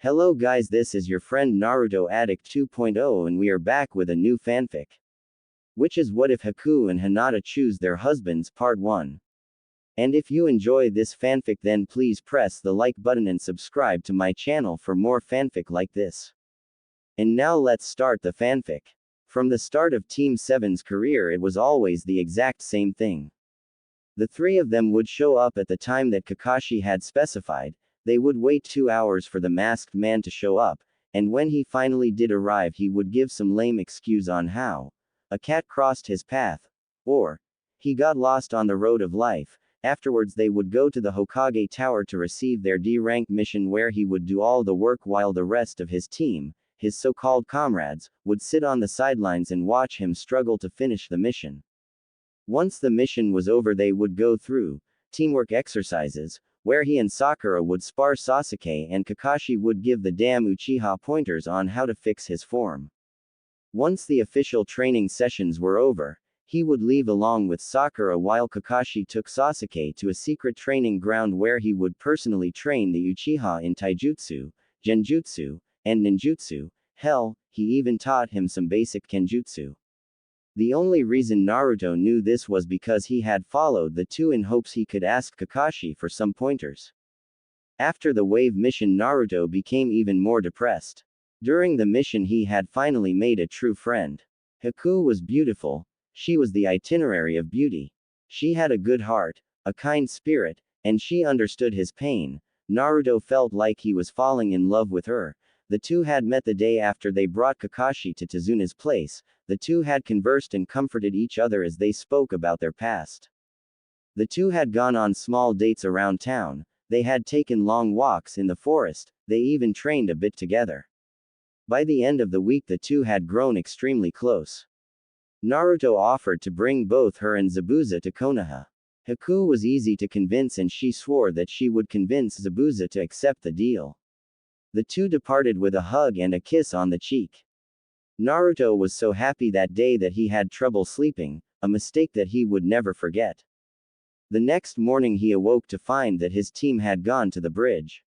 Hello guys, this is your friend Naruto Addict 2.0 and we are back with a new fanfic. Which is What If Haku and Hinata Choose Their Husbands Part 1. And if you enjoy this fanfic then please press the like button and subscribe to my channel for more fanfic like this. And now let's start the fanfic. From the start of Team 7's career it was always the exact same thing. The three of them would show up at the time that Kakashi had specified. They would wait 2 hours for the masked man to show up, and when he finally did arrive he would give some lame excuse on how a cat crossed his path, or he got lost on the road of life. Afterwards they would go to the Hokage Tower to receive their D-rank mission where he would do all the work while the rest of his team, his so-called comrades, would sit on the sidelines and watch him struggle to finish the mission. Once the mission was over they would go through teamwork exercises, where he and Sakura would spar Sasuke and Kakashi would give the damn Uchiha pointers on how to fix his form. Once the official training sessions were over, he would leave along with Sakura while Kakashi took Sasuke to a secret training ground where he would personally train the Uchiha in taijutsu, genjutsu, and ninjutsu. Hell, he even taught him some basic kenjutsu. The only reason Naruto knew this was because he had followed the two in hopes he could ask Kakashi for some pointers. After the wave mission Naruto became even more depressed. During the mission he had finally made a true friend. Haku was beautiful, she was the itinerary of beauty. She had a good heart, a kind spirit, and she understood his pain. Naruto felt like he was falling in love with her. The two had met the day after they brought Kakashi to Tazuna's place. The two had conversed and comforted each other as they spoke about their past. The two had gone on small dates around town, they had taken long walks in the forest, they even trained a bit together. By the end of the week the two had grown extremely close. Naruto offered to bring both her and Zabuza to Konoha. Haku was easy to convince and she swore that she would convince Zabuza to accept the deal. The two departed with a hug and a kiss on the cheek. Naruto was so happy that day that he had trouble sleeping, a mistake that he would never forget. The next morning he awoke to find that his team had gone to the bridge.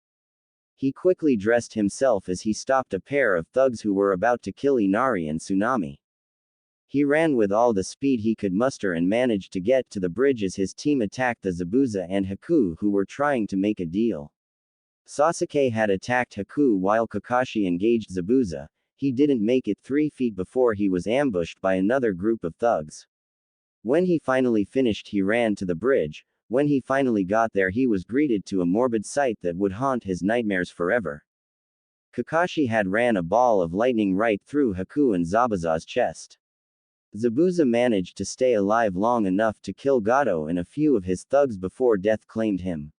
He quickly dressed himself as he stopped a pair of thugs who were about to kill Inari and Tsunami. He ran with all the speed he could muster and managed to get to the bridge as his team attacked the Zabuza and Haku who were trying to make a deal. Sasuke had attacked Haku while Kakashi engaged Zabuza. He didn't make it 3 feet before he was ambushed by another group of thugs. When he finally finished he ran to the bridge. When he finally got there he was greeted to a morbid sight that would haunt his nightmares forever. Kakashi had ran a ball of lightning right through Haku and Zabuza's chest. Zabuza managed to stay alive long enough to kill Gato and a few of his thugs before death claimed him.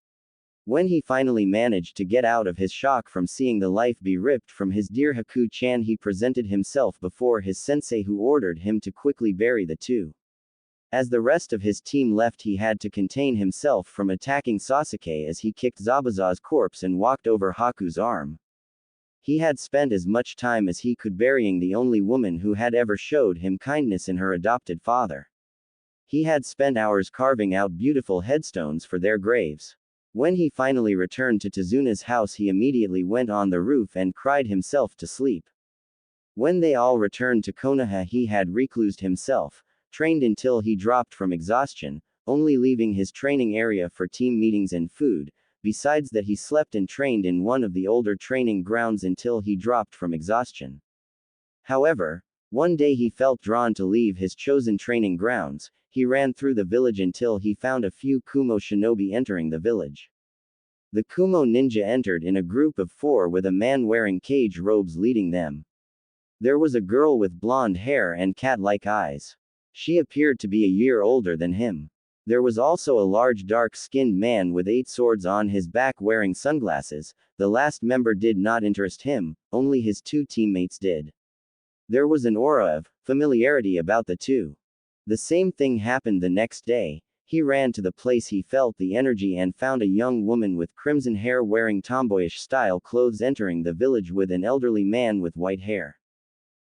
When he finally managed to get out of his shock from seeing the life be ripped from his dear Haku-chan he presented himself before his sensei who ordered him to quickly bury the two. As the rest of his team left he had to contain himself from attacking Sasuke as he kicked Zabuza's corpse and walked over Haku's arm. He had spent as much time as he could burying the only woman who had ever showed him kindness in her adopted father. He had spent hours carving out beautiful headstones for their graves. When he finally returned to Tazuna's house he immediately went on the roof and cried himself to sleep. When they all returned to Konoha he had reclused himself, trained until he dropped from exhaustion, only leaving his training area for team meetings and food. Besides that he slept and trained in one of the older training grounds until he dropped from exhaustion. However, one day he felt drawn to leave his chosen training grounds. He ran through the village until he found a few Kumo shinobi entering the village. The Kumo ninja entered in a group of 4 with a man wearing cage robes leading them. There was a girl with blonde hair and cat-like eyes. She appeared to be a year older than him. There was also a large dark-skinned man with 8 swords on his back wearing sunglasses. The last member did not interest him, only his 2 teammates did. There was an aura of familiarity about the two. The same thing happened the next day. He ran to the place he felt the energy and found a young woman with crimson hair wearing tomboyish style clothes entering the village with an elderly man with white hair.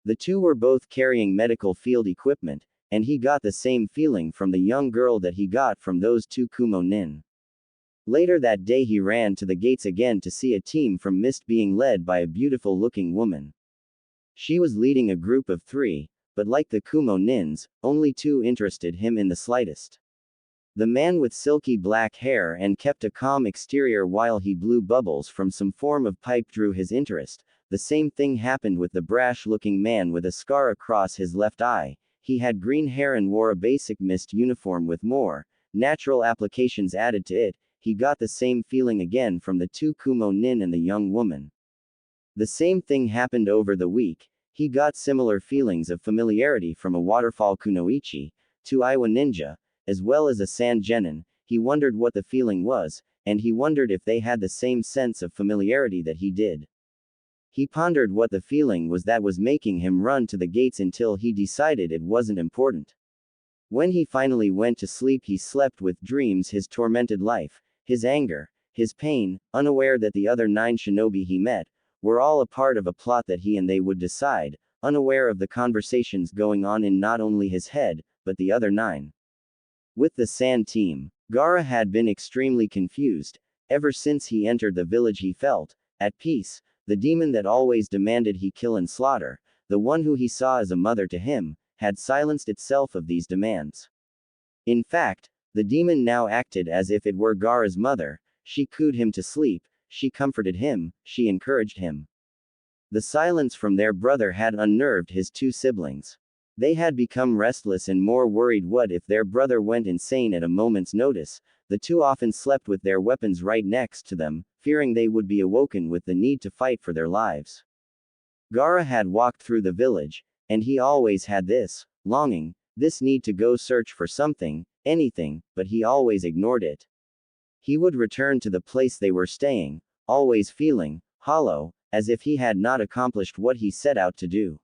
The two were both carrying medical field equipment, and he got the same feeling from the young girl that he got from those 2 Kumo nin. Later that day he ran to the gates again to see a team from Mist being led by a beautiful-looking woman. She was leading a group of 3, but like the Kumo nins, only 2 interested him in the slightest. The man with silky black hair and kept a calm exterior while he blew bubbles from some form of pipe drew his interest. The same thing happened with the brash-looking man with a scar across his left eye. He had green hair and wore a basic Mist uniform with more natural applications added to it. He got the same feeling again from the 2 Kumo nin and the young woman. The same thing happened over the week. He got similar feelings of familiarity from a waterfall kunoichi, 2 Iwa ninja, as well as a sand genin. He wondered what the feeling was, and he wondered if they had the same sense of familiarity that he did. He pondered what the feeling was that was making him run to the gates until he decided it wasn't important. When he finally went to sleep, he slept with dreams, his tormented life, his anger, his pain, unaware that the other 9 shinobi he met were all a part of a plot that he and they would decide, unaware of the conversations going on in not only his head, but the other 9. With the Sand team, Gaara had been extremely confused. Ever since he entered the village he felt at peace. The demon that always demanded he kill and slaughter, the one who he saw as a mother to him, had silenced itself of these demands. In fact, the demon now acted as if it were Gaara's mother. She cooed him to sleep, she comforted him, she encouraged him. The silence from their brother had unnerved his 2 siblings. They had become restless and more worried. What if their brother went insane at a moment's notice? The 2 often slept with their weapons right next to them, fearing they would be awoken with the need to fight for their lives. Gaara had walked through the village, and he always had this longing, this need to go search for something, anything, but he always ignored it. He would return to the place they were staying, always feeling hollow, as if he had not accomplished what he set out to do.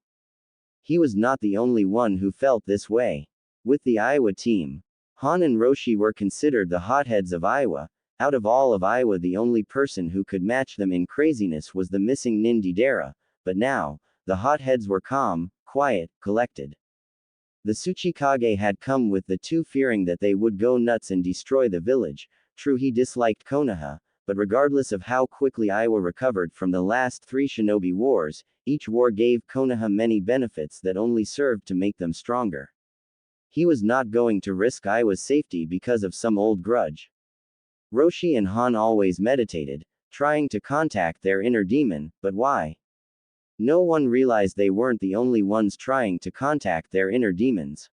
He was not the only one who felt this way. With the Iowa team, Han and Roshi were considered the hotheads of Iowa. Out of all of Iowa, the only person who could match them in craziness was the missing Nin Didera, but now, the hotheads were calm, quiet, collected. The Tsuchikage had come with the 2 fearing that they would go nuts and destroy the village. True, he disliked Konoha, but regardless of how quickly Iowa recovered from the last 3 shinobi wars, each war gave Konoha many benefits that only served to make them stronger. He was not going to risk Iowa's safety because of some old grudge. Roshi and Han always meditated, trying to contact their inner demon, but why? No one realized they weren't the only ones trying to contact their inner demons.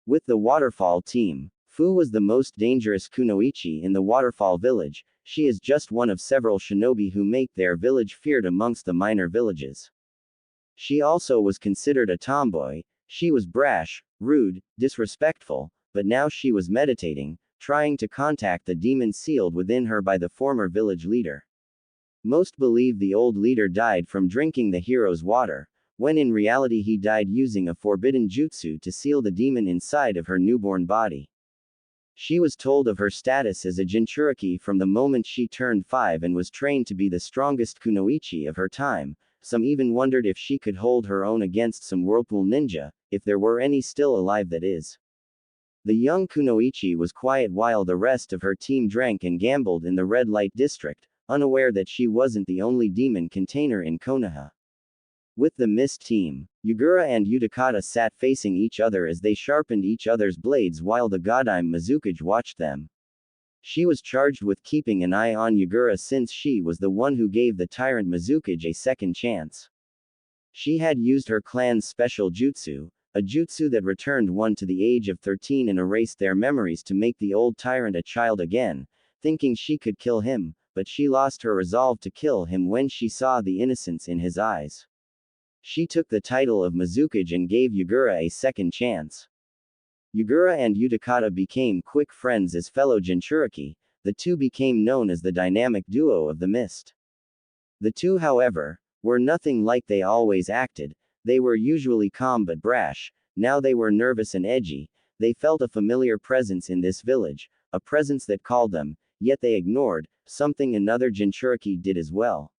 With the waterfall team, Fu was the most dangerous kunoichi in the waterfall village. She is just one of several shinobi who make their village feared amongst the minor villages. She also was considered a tomboy. She was brash, rude, disrespectful, but now she was meditating, trying to contact the demon sealed within her by the former village leader. Most believe the old leader died from drinking the hero's water, when in reality he died using a forbidden jutsu to seal the demon inside of her newborn body. She was told of her status as a Jinchuriki from the moment she turned 5 and was trained to be the strongest kunoichi of her time. Some even wondered if she could hold her own against some whirlpool ninja, if there were any still alive, that is. The young kunoichi was quiet while the rest of her team drank and gambled in the red light district, unaware that she wasn't the only demon container in Konoha. With the Mist team, Yugura and Utakata sat facing each other as they sharpened each other's blades while the Godime Mizukage watched them. She was charged with keeping an eye on Yugura since she was the one who gave the tyrant Mizukage a second chance. She had used her clan's special jutsu, a jutsu that returned one to the age of 13 and erased their memories to make the old tyrant a child again, thinking she could kill him, but she lost her resolve to kill him when she saw the innocence in his eyes. She took the title of Mizukage and gave Yugura a second chance. Yugura and Utakata became quick friends as fellow Jinchuriki. The 2 became known as the dynamic duo of the Mist. The 2, however, were nothing like they always acted. They were usually calm but brash. Now they were nervous and edgy. They felt a familiar presence in this village, a presence that called them, yet they ignored, something another Jinchuriki did as well.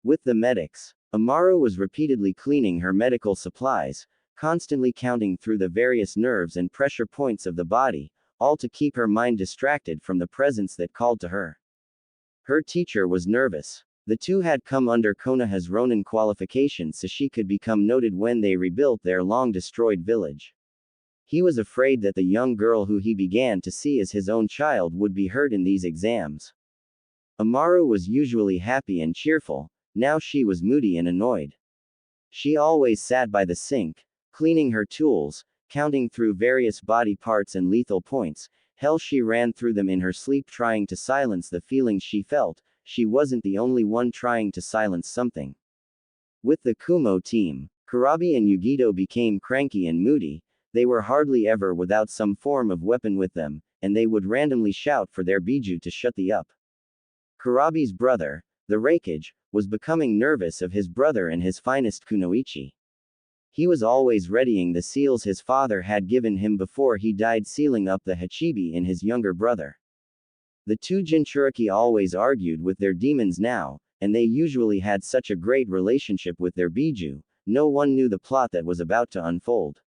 With the medics, Amaru was repeatedly cleaning her medical supplies, constantly counting through the various nerves and pressure points of the body, all to keep her mind distracted from the presence that called to her. Her teacher was nervous. The two had come under Konoha's Ronin qualifications so she could become noted when they rebuilt their long-destroyed village. He was afraid that the young girl who he began to see as his own child would be hurt in these exams. Amaru was usually happy and cheerful, now she was moody and annoyed. She always sat by the sink, cleaning her tools, counting through various body parts and lethal points. Hell, she ran through them in her sleep trying to silence the feelings she felt. She wasn't the only one trying to silence something. With the Kumo team, Kurabi and Yugito became cranky and moody. They were hardly ever without some form of weapon with them, and they would randomly shout for their biju to shut the up. Kurabi's brother, the Reikage, was becoming nervous of his brother and his finest kunoichi. He was always readying the seals his father had given him before he died, sealing up the Hachibi in his younger brother. The two Jinchuriki always argued with their demons now, and they usually had such a great relationship with their biju, no one knew the plot that was about to unfold.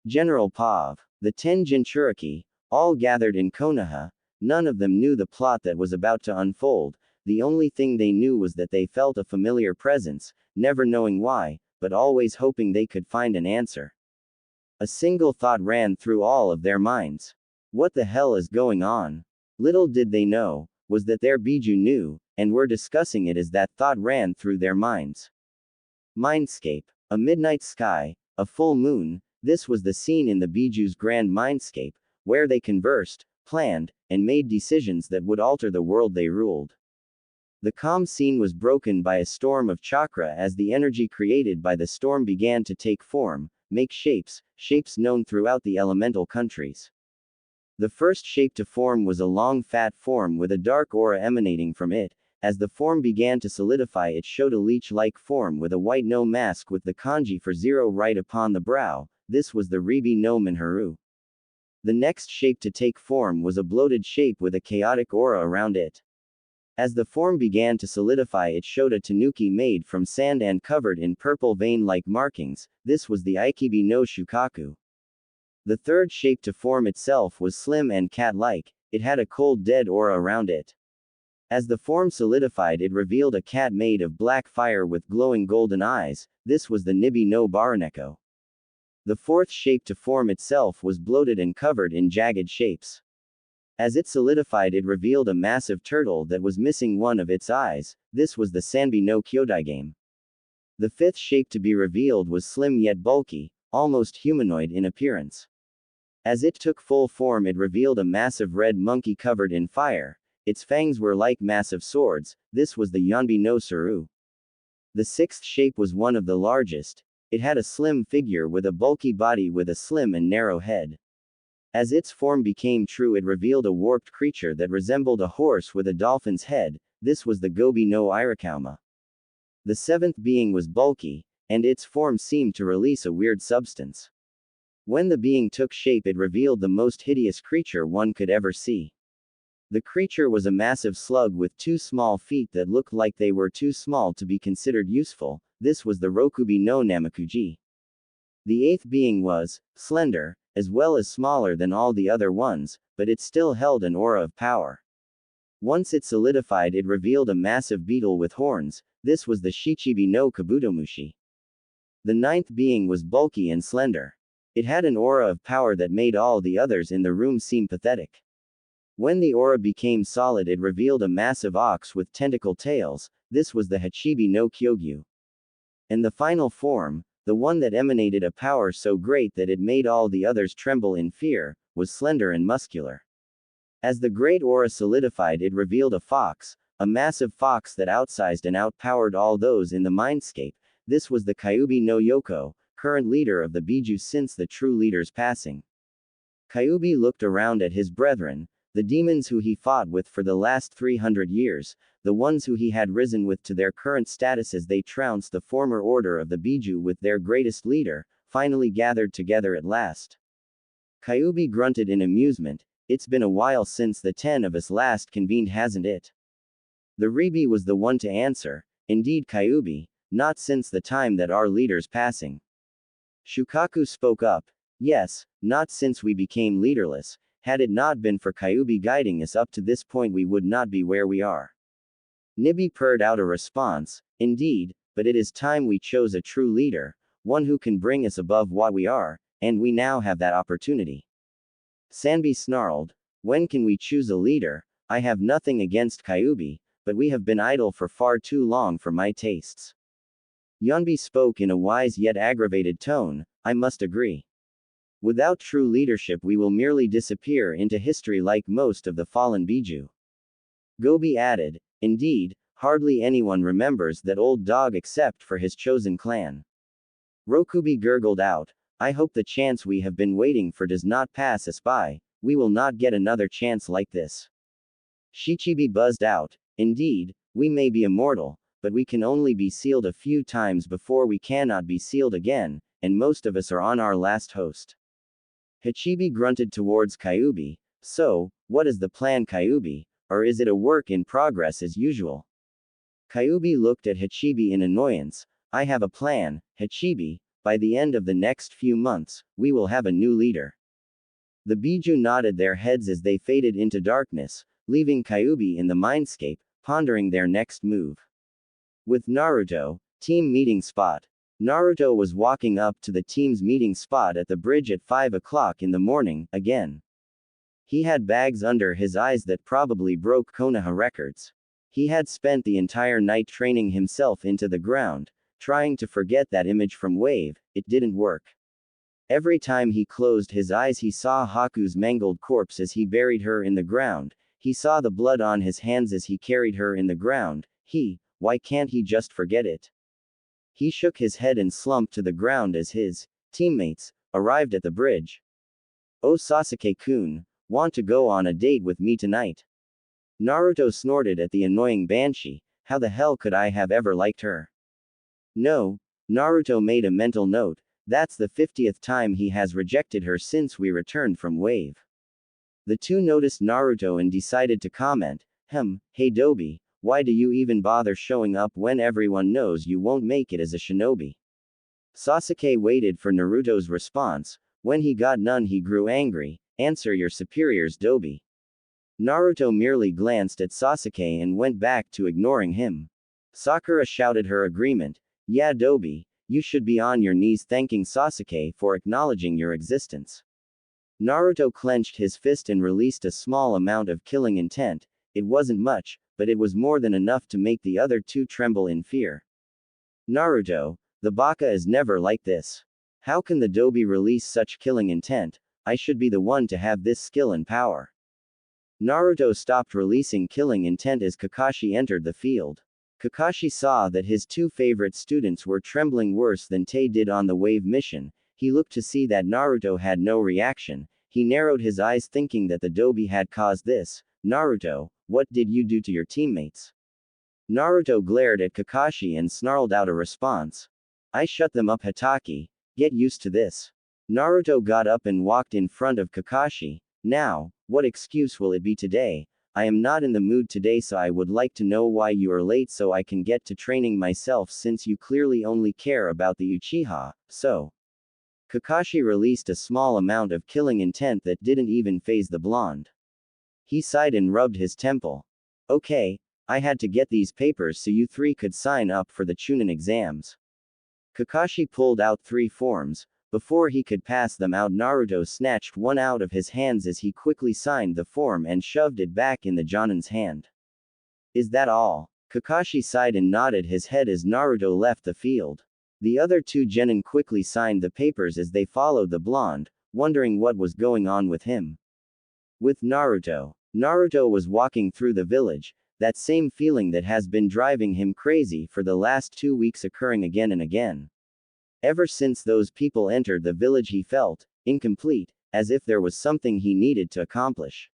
General Pav, the 10 Jinchuriki, all gathered in Konoha. None of them knew the plot that was about to unfold. The only thing they knew was that they felt a familiar presence, never knowing why, but always hoping they could find an answer. A single thought ran through all of their minds. What the hell is going on? Little did they know, was that their biju knew, and were discussing it as that thought ran through their minds. Mindscape. A midnight sky, a full moon, this was the scene in the biju's grand mindscape, where they conversed, planned, and made decisions that would alter the world they ruled. The calm scene was broken by a storm of chakra as the energy created by the storm began to take form, make shapes known throughout the elemental countries. The first shape to form was a long fat form with a dark aura emanating from it. As the form began to solidify, it showed a leech-like form with a white no mask with the kanji for 0 right upon the brow. This was the Ribi no Minharu. The next shape to take form was a bloated shape with a chaotic aura around it. As the form began to solidify, it showed a tanuki made from sand and covered in purple vein-like markings. This was the Ikibi no Shukaku. The third shape to form itself was slim and cat-like. It had a cold dead aura around it. As the form solidified, it revealed a cat made of black fire with glowing golden eyes. This was the Nibi no Baraneko. The fourth shape to form itself was bloated and covered in jagged shapes. As it solidified, it revealed a massive turtle that was missing one of its eyes. This was the Sanbi no Kyodaigame. The fifth shape to be revealed was slim yet bulky, almost humanoid in appearance. As it took full form, it revealed a massive red monkey covered in fire. Its fangs were like massive swords. This was the Yanbi no Suru. The sixth shape was one of the largest. It had a slim figure with a bulky body with a slim and narrow head. As its form became true, it revealed a warped creature that resembled a horse with a dolphin's head. This was the Gobi no Irakauma. The seventh being was bulky, and its form seemed to release a weird substance. When the being took shape, it revealed the most hideous creature one could ever see. The creature was a massive slug with 2 small feet that looked like they were too small to be considered useful. This was the Rokubi no Namakuji. The eighth being was slender, as well as smaller than all the other ones, but it still held an aura of power. Once it solidified, it revealed a massive beetle with horns. This was the Shichibi no Kabutomushi. The ninth being was bulky and slender. It had an aura of power that made all the others in the room seem pathetic. When the aura became solid, it revealed a massive ox with tentacle tails. This was the Hachibi no Kyogyu. And the final form, the one that emanated a power so great that it made all the others tremble in fear, was slender and muscular. As the great aura solidified, it revealed a fox, a massive fox that outsized and outpowered all those in the mindscape. This was the Kyubi no Yoko, current leader of the Biju since the true leader's passing. Kyubi looked around at his brethren, the demons who he fought with for the last 300 years, the ones who he had risen with to their current status as they trounced the former order of the Biju with their greatest leader, finally gathered together at last. Kyubi grunted in amusement. It's been a while since the 10 of us last convened, hasn't it? The Ribi was the one to answer. Indeed, Kyubi, not since the time that our leader's passing. Shukaku spoke up. Yes, not since we became leaderless. Had it not been for Kyuubi guiding us up to this point, we would not be where we are. Nibi purred out a response. Indeed, but it is time we chose a true leader, one who can bring us above what we are, and we now have that opportunity. Sanbi snarled. When can we choose a leader? I have nothing against Kyuubi, but we have been idle for far too long for my tastes. Yeonbi spoke in a wise yet aggravated tone. I must agree. Without true leadership, we will merely disappear into history like most of the fallen Biju. Gobi added. Indeed, hardly anyone remembers that old dog except for his chosen clan. Rokubi gurgled out. I hope the chance we have been waiting for does not pass us by. We will not get another chance like this. Shichibi buzzed out. Indeed, we may be immortal, but we can only be sealed a few times before we cannot be sealed again, and most of us are on our last host. Hachibi grunted towards Kyuubi. So, what is the plan, Kyuubi? Or is it a work in progress as usual? Kyuubi looked at Hachibi in annoyance. I have a plan, Hachibi. By the end of the next few months, we will have a new leader. The Biju nodded their heads as they faded into darkness, leaving Kyuubi in the mindscape, pondering their next move. With Naruto, team meeting spot. Naruto was walking up to the team's meeting spot at the bridge at 5 o'clock in the morning, again. He had bags under his eyes that probably broke Konoha records. He had spent the entire night training himself into the ground, trying to forget that image from Wave. It didn't work. Every time he closed his eyes, he saw Haku's mangled corpse as he buried her in the ground. He saw the blood on his hands as he carried her in the ground. Why can't he just forget it? He shook his head and slumped to the ground as his teammates arrived at the bridge. Oh, Sasuke-kun, want to go on a date with me tonight? Naruto snorted at the annoying Banshee. How the hell could I have ever liked her? No, Naruto made a mental note. That's the 50th time he has rejected her since we returned from Wave. The two noticed Naruto and decided to comment. Hey Dobi, why do you even bother showing up when everyone knows you won't make it as a shinobi? Sasuke waited for Naruto's response. When he got none, he grew angry. Answer your superiors, Dobi. Naruto merely glanced at Sasuke and went back to ignoring him. Sakura shouted her agreement. Yeah, Dobi, you should be on your knees thanking Sasuke for acknowledging your existence. Naruto clenched his fist and released a small amount of killing intent. It wasn't much, but it was more than enough to make the other two tremble in fear. Naruto, the baka is never like this. How can the Dobi release such killing intent? I should be the one to have this skill and power. Naruto stopped releasing killing intent as Kakashi entered the field. Kakashi saw that his two favorite students were trembling worse than Tei did on the Wave mission. He looked to see that Naruto had no reaction. He narrowed his eyes thinking that the Dobi had caused this. Naruto, what did you do to your teammates? Naruto glared at Kakashi and snarled out a response. I shut them up, Hatake. Get used to this. Naruto got up and walked in front of Kakashi. Now, what excuse will it be today? I am not in the mood today, so I would like to know why you are late so I can get to training myself, since you clearly only care about the Uchiha. So, Kakashi released a small amount of killing intent that didn't even faze the blonde. He sighed and rubbed his temple. Okay, I had to get these papers so you three could sign up for the Chunin exams. Kakashi pulled out 3 forms. Before he could pass them out, Naruto snatched one out of his hands as he quickly signed the form and shoved it back in the Jonin's hand. Is that all? Kakashi sighed and nodded his head as Naruto left the field. The other 2 genin quickly signed the papers as they followed the blonde, wondering what was going on with him. With Naruto. Naruto was walking through the village, that same feeling that has been driving him crazy for the last 2 weeks occurring again and again. Ever since those people entered the village, he felt incomplete, as if there was something he needed to accomplish.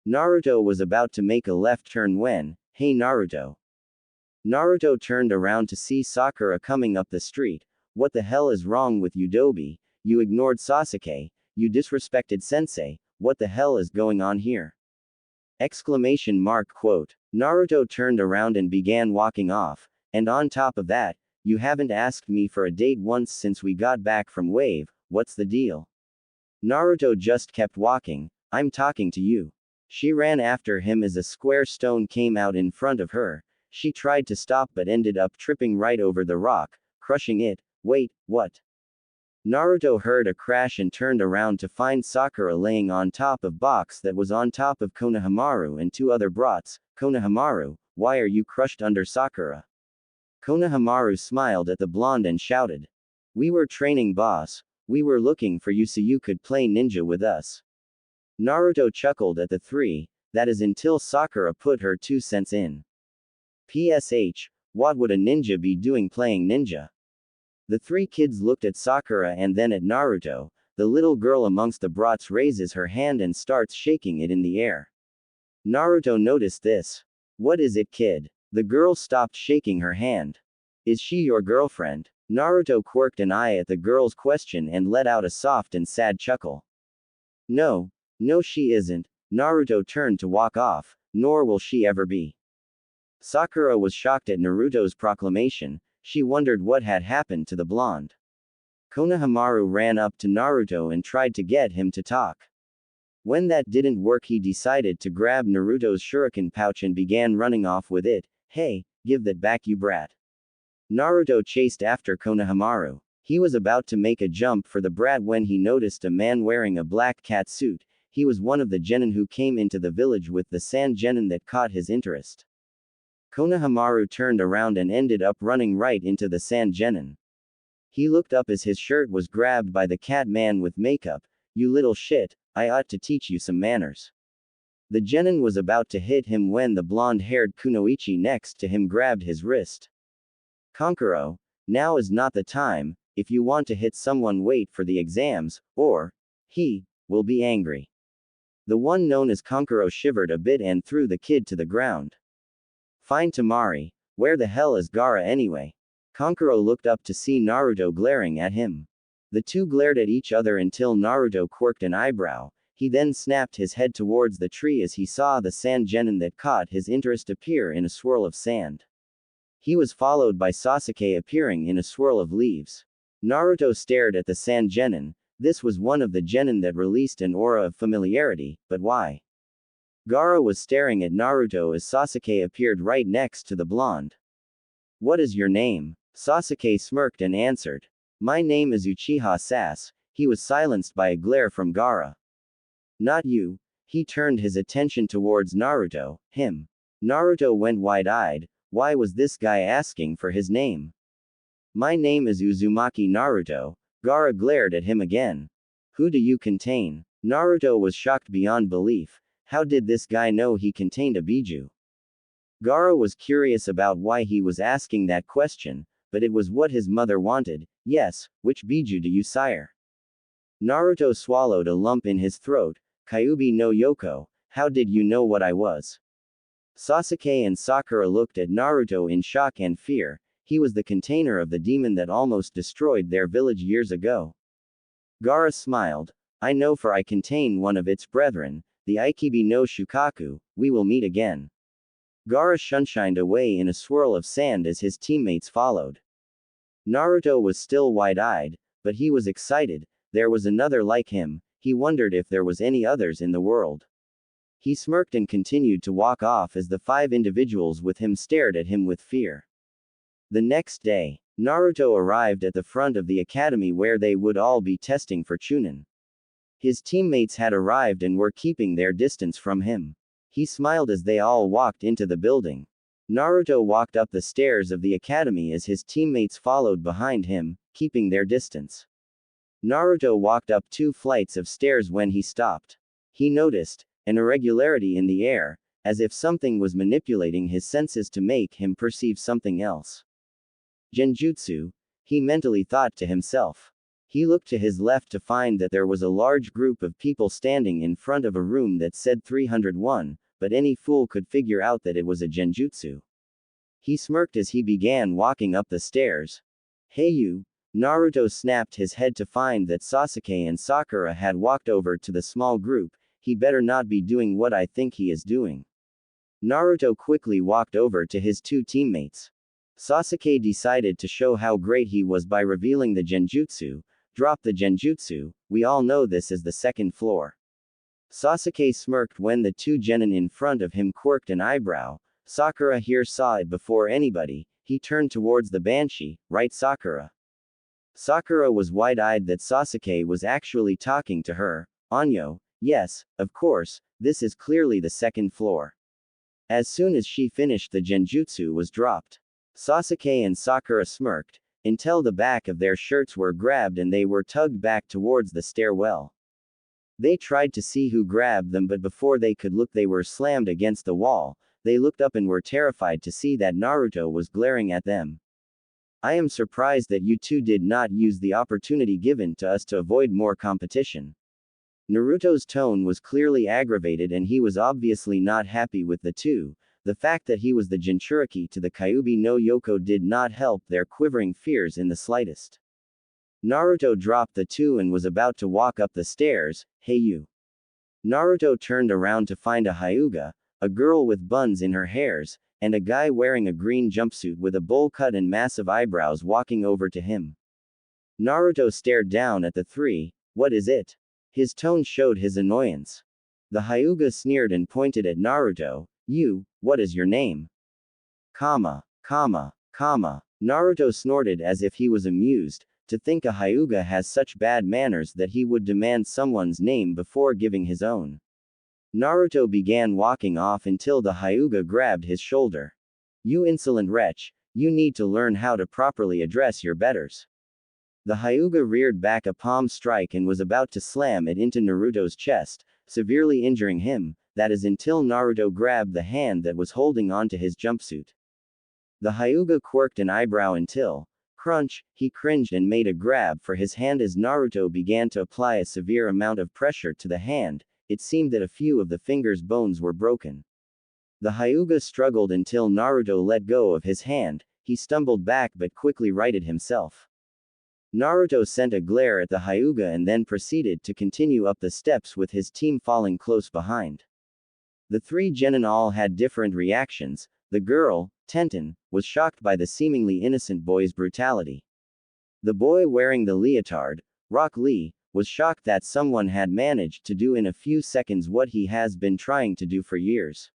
Naruto was about to make a left turn when, hey Naruto. Naruto turned around to see Sakura coming up the street. What the hell is wrong with you, Dobi? You ignored Sasuke, you disrespected Sensei, what the hell is going on here? Exclamation mark quote. Naruto turned around and began walking off, and on top of that, you haven't asked me for a date once since we got back from Wave, what's the deal? Naruto just kept walking. I'm talking to you. She ran after him as a square stone came out in front of her. She tried to stop but ended up tripping right over the rock, crushing it. Wait, what? Naruto heard a crash and turned around to find Sakura laying on top of box that was on top of Konohamaru and two other brats. Konohamaru, why are you crushed under Sakura? Konohamaru smiled at the blonde and shouted. We were training boss. We were looking for you so you could play ninja with us. Naruto chuckled at the three, that is until Sakura put her 2 cents in. PSH, what would a ninja be doing playing ninja? The three kids looked at Sakura and then at Naruto. The little girl amongst the brats raises her hand and starts shaking it in the air. Naruto noticed this. What is it, kid? The girl stopped shaking her hand. Is she your girlfriend? Naruto quirked an eye at the girl's question and let out a soft and sad chuckle. No, she isn't. Naruto turned to walk off, nor will she ever be. Sakura was shocked at Naruto's proclamation. She wondered what had happened to the blonde. Konohamaru ran up to Naruto and tried to get him to talk. When that didn't work, he decided to grab Naruto's shuriken pouch and began running off with it. Hey, give that back, you brat. Naruto chased after Konohamaru. He was about to make a jump for the brat when he noticed a man wearing a black cat suit. He was one of the genin who came into the village with the sand genin that caught his interest. Konohamaru turned around and ended up running right into the sand genin. He looked up as his shirt was grabbed by the cat man with makeup. You little shit, I ought to teach you some manners. The genin was about to hit him when the blonde-haired kunoichi next to him grabbed his wrist. Kankuro, now is not the time. If you want to hit someone, wait for the exams, or he will be angry. The one known as Kankuro shivered a bit and threw the kid to the ground. Fine Tamari, where the hell is Gaara anyway? Kankuro looked up to see Naruto glaring at him. The two glared at each other until Naruto quirked an eyebrow. He then snapped his head towards the tree as he saw the sand genin that caught his interest appear in a swirl of sand. He was followed by Sasuke appearing in a swirl of leaves. Naruto stared at the sand genin. This was one of the genin that released an aura of familiarity, but why? Gaara was staring at Naruto as Sasuke appeared right next to the blonde. What is your name? Sasuke smirked and answered. My name is Uchiha Sas. He was silenced by a glare from Gaara. Not you. He turned his attention towards Naruto. Him. Naruto went wide-eyed. Why was this guy asking for his name? My name is Uzumaki Naruto. Gaara glared at him again. Who do you contain? Naruto was shocked beyond belief. How did this guy know he contained a biju? Gaara was curious about why he was asking that question, but it was what his mother wanted. Yes, which biju do you sire? Naruto swallowed a lump in his throat. Kyuubi no Yoko, how did you know what I was? Sasuke and Sakura looked at Naruto in shock and fear. He was the container of the demon that almost destroyed their village years ago. Gaara smiled. I know, for I contain one of its brethren, the Ikibi no Shukaku. We will meet again. Gaara shunshined away in a swirl of sand as his teammates followed. Naruto was still wide-eyed, but he was excited. There was another like him. He wondered if there was any others in the world. He smirked and continued to walk off as the 5 individuals with him stared at him with fear. The next day, Naruto arrived at the front of the academy where they would all be testing for Chunin. His teammates had arrived and were keeping their distance from him. He smiled as they all walked into the building. Naruto walked up the stairs of the academy as his teammates followed behind him, keeping their distance. Naruto walked up 2 flights of stairs when he stopped. He noticed an irregularity in the air, as if something was manipulating his senses to make him perceive something else. Genjutsu, he mentally thought to himself. He looked to his left to find that there was a large group of people standing in front of a room that said 301, but any fool could figure out that it was a genjutsu. He smirked as he began walking up the stairs. Hey you! Naruto snapped his head to find that Sasuke and Sakura had walked over to the small group. He better not be doing what I think he is doing. Naruto quickly walked over to his 2 teammates. Sasuke decided to show how great he was by revealing the genjutsu. Drop the genjutsu, we all know this is the 2nd floor. Sasuke smirked when the two genin in front of him quirked an eyebrow. Sakura here saw it before anybody. He turned towards the Banshee, right Sakura? Sakura was wide-eyed that Sasuke was actually talking to her. Anyo, yes, of course, this is clearly the second floor. As soon as she finished, the genjutsu was dropped. Sasuke and Sakura smirked, until the back of their shirts were grabbed and they were tugged back towards the stairwell. They tried to see who grabbed them, but before they could look they were slammed against the wall. They looked up and were terrified to see that Naruto was glaring at them. I am surprised that you two did not use the opportunity given to us to avoid more competition. Naruto's tone was clearly aggravated and he was obviously not happy with the two. The fact that he was the Jinchuriki to the Kyuubi no Yoko did not help their quivering fears in the slightest. Naruto dropped the two and was about to walk up the stairs. Hey you. Naruto turned around to find a Hyuga, a girl with buns in her hairs, and a guy wearing a green jumpsuit with a bowl cut and massive eyebrows walking over to him. Naruto stared down at the three. What is it? His tone showed his annoyance. The Hyuga sneered and pointed at Naruto. You, what is your name? Naruto snorted as if he was amused. To think a Hyuga has such bad manners that he would demand someone's name before giving his own. Naruto began walking off until the Hyuga grabbed his shoulder. You insolent wretch, you need to learn how to properly address your betters. The Hyuga reared back a palm strike and was about to slam it into Naruto's chest, severely injuring him, that is until Naruto grabbed the hand that was holding onto his jumpsuit. The Hyuga quirked an eyebrow until, crunch, he cringed and made a grab for his hand as Naruto began to apply a severe amount of pressure to the hand. It seemed that a few of the fingers' bones were broken. The Hyuga struggled until Naruto let go of his hand. He stumbled back but quickly righted himself. Naruto sent a glare at the Hyuga and then proceeded to continue up the steps with his team falling close behind. The three genin all had different reactions. The girl, Tenten, was shocked by the seemingly innocent boy's brutality. The boy wearing the leotard, Rock Lee, was shocked that someone had managed to do in a few seconds what he has been trying to do for years.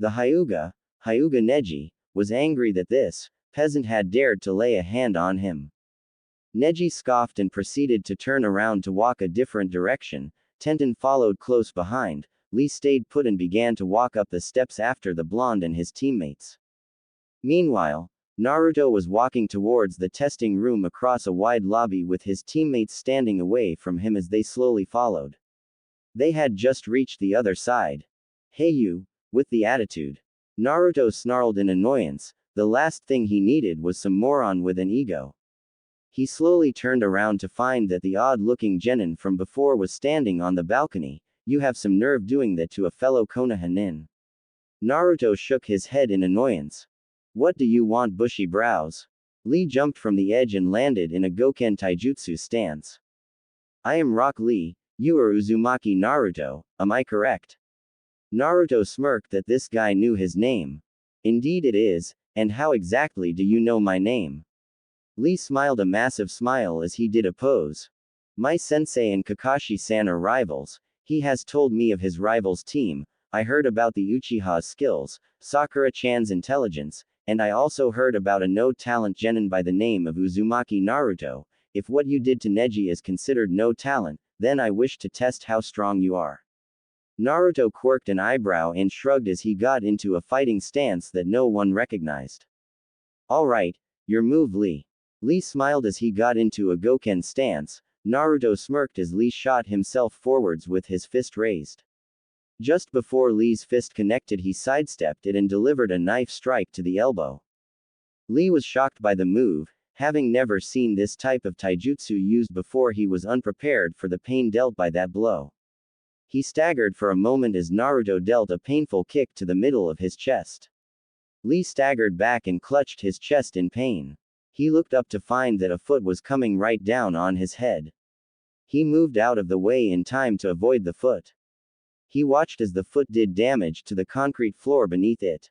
The Hyuga Neji, was angry that this peasant had dared to lay a hand on him. Neji scoffed and proceeded to turn around to walk a different direction. Tenten followed close behind. Lee stayed put and began to walk up the steps after the blonde and his teammates. Meanwhile, Naruto was walking towards the testing room across a wide lobby with his teammates standing away from him as they slowly followed. They had just reached the other side. Hey you, with the attitude. Naruto snarled in annoyance. The last thing he needed was some moron with an ego. He slowly turned around to find that the odd-looking genin from before was standing on the balcony. You have some nerve doing that to a fellow Konoha-nin. Naruto shook his head in annoyance. What do you want, bushy brows? Lee jumped from the edge and landed in a Goken Taijutsu stance. I am Rock Lee, you are Uzumaki Naruto, am I correct? Naruto smirked that this guy knew his name. Indeed it is, and how exactly do you know my name? Lee smiled a massive smile as he did a pose. My sensei and Kakashi-san are rivals. He has told me of his rival's team. I heard about the Uchiha's skills, Sakura-chan's intelligence, and I also heard about a no-talent genin by the name of Uzumaki Naruto. If what you did to Neji is considered no talent, then I wish to test how strong you are. Naruto quirked an eyebrow and shrugged as he got into a fighting stance that no one recognized. Alright, your move, Lee. Lee smiled as he got into a Goken stance. Naruto smirked as Lee shot himself forwards with his fist raised. Just before Lee's fist connected, he sidestepped it and delivered a knife strike to the elbow. Lee was shocked by the move. Having never seen this type of taijutsu used before, he was unprepared for the pain dealt by that blow. He staggered for a moment as Naruto dealt a painful kick to the middle of his chest. Lee staggered back and clutched his chest in pain. He looked up to find that a foot was coming right down on his head. He moved out of the way in time to avoid the foot. He watched as the foot did damage to the concrete floor beneath it.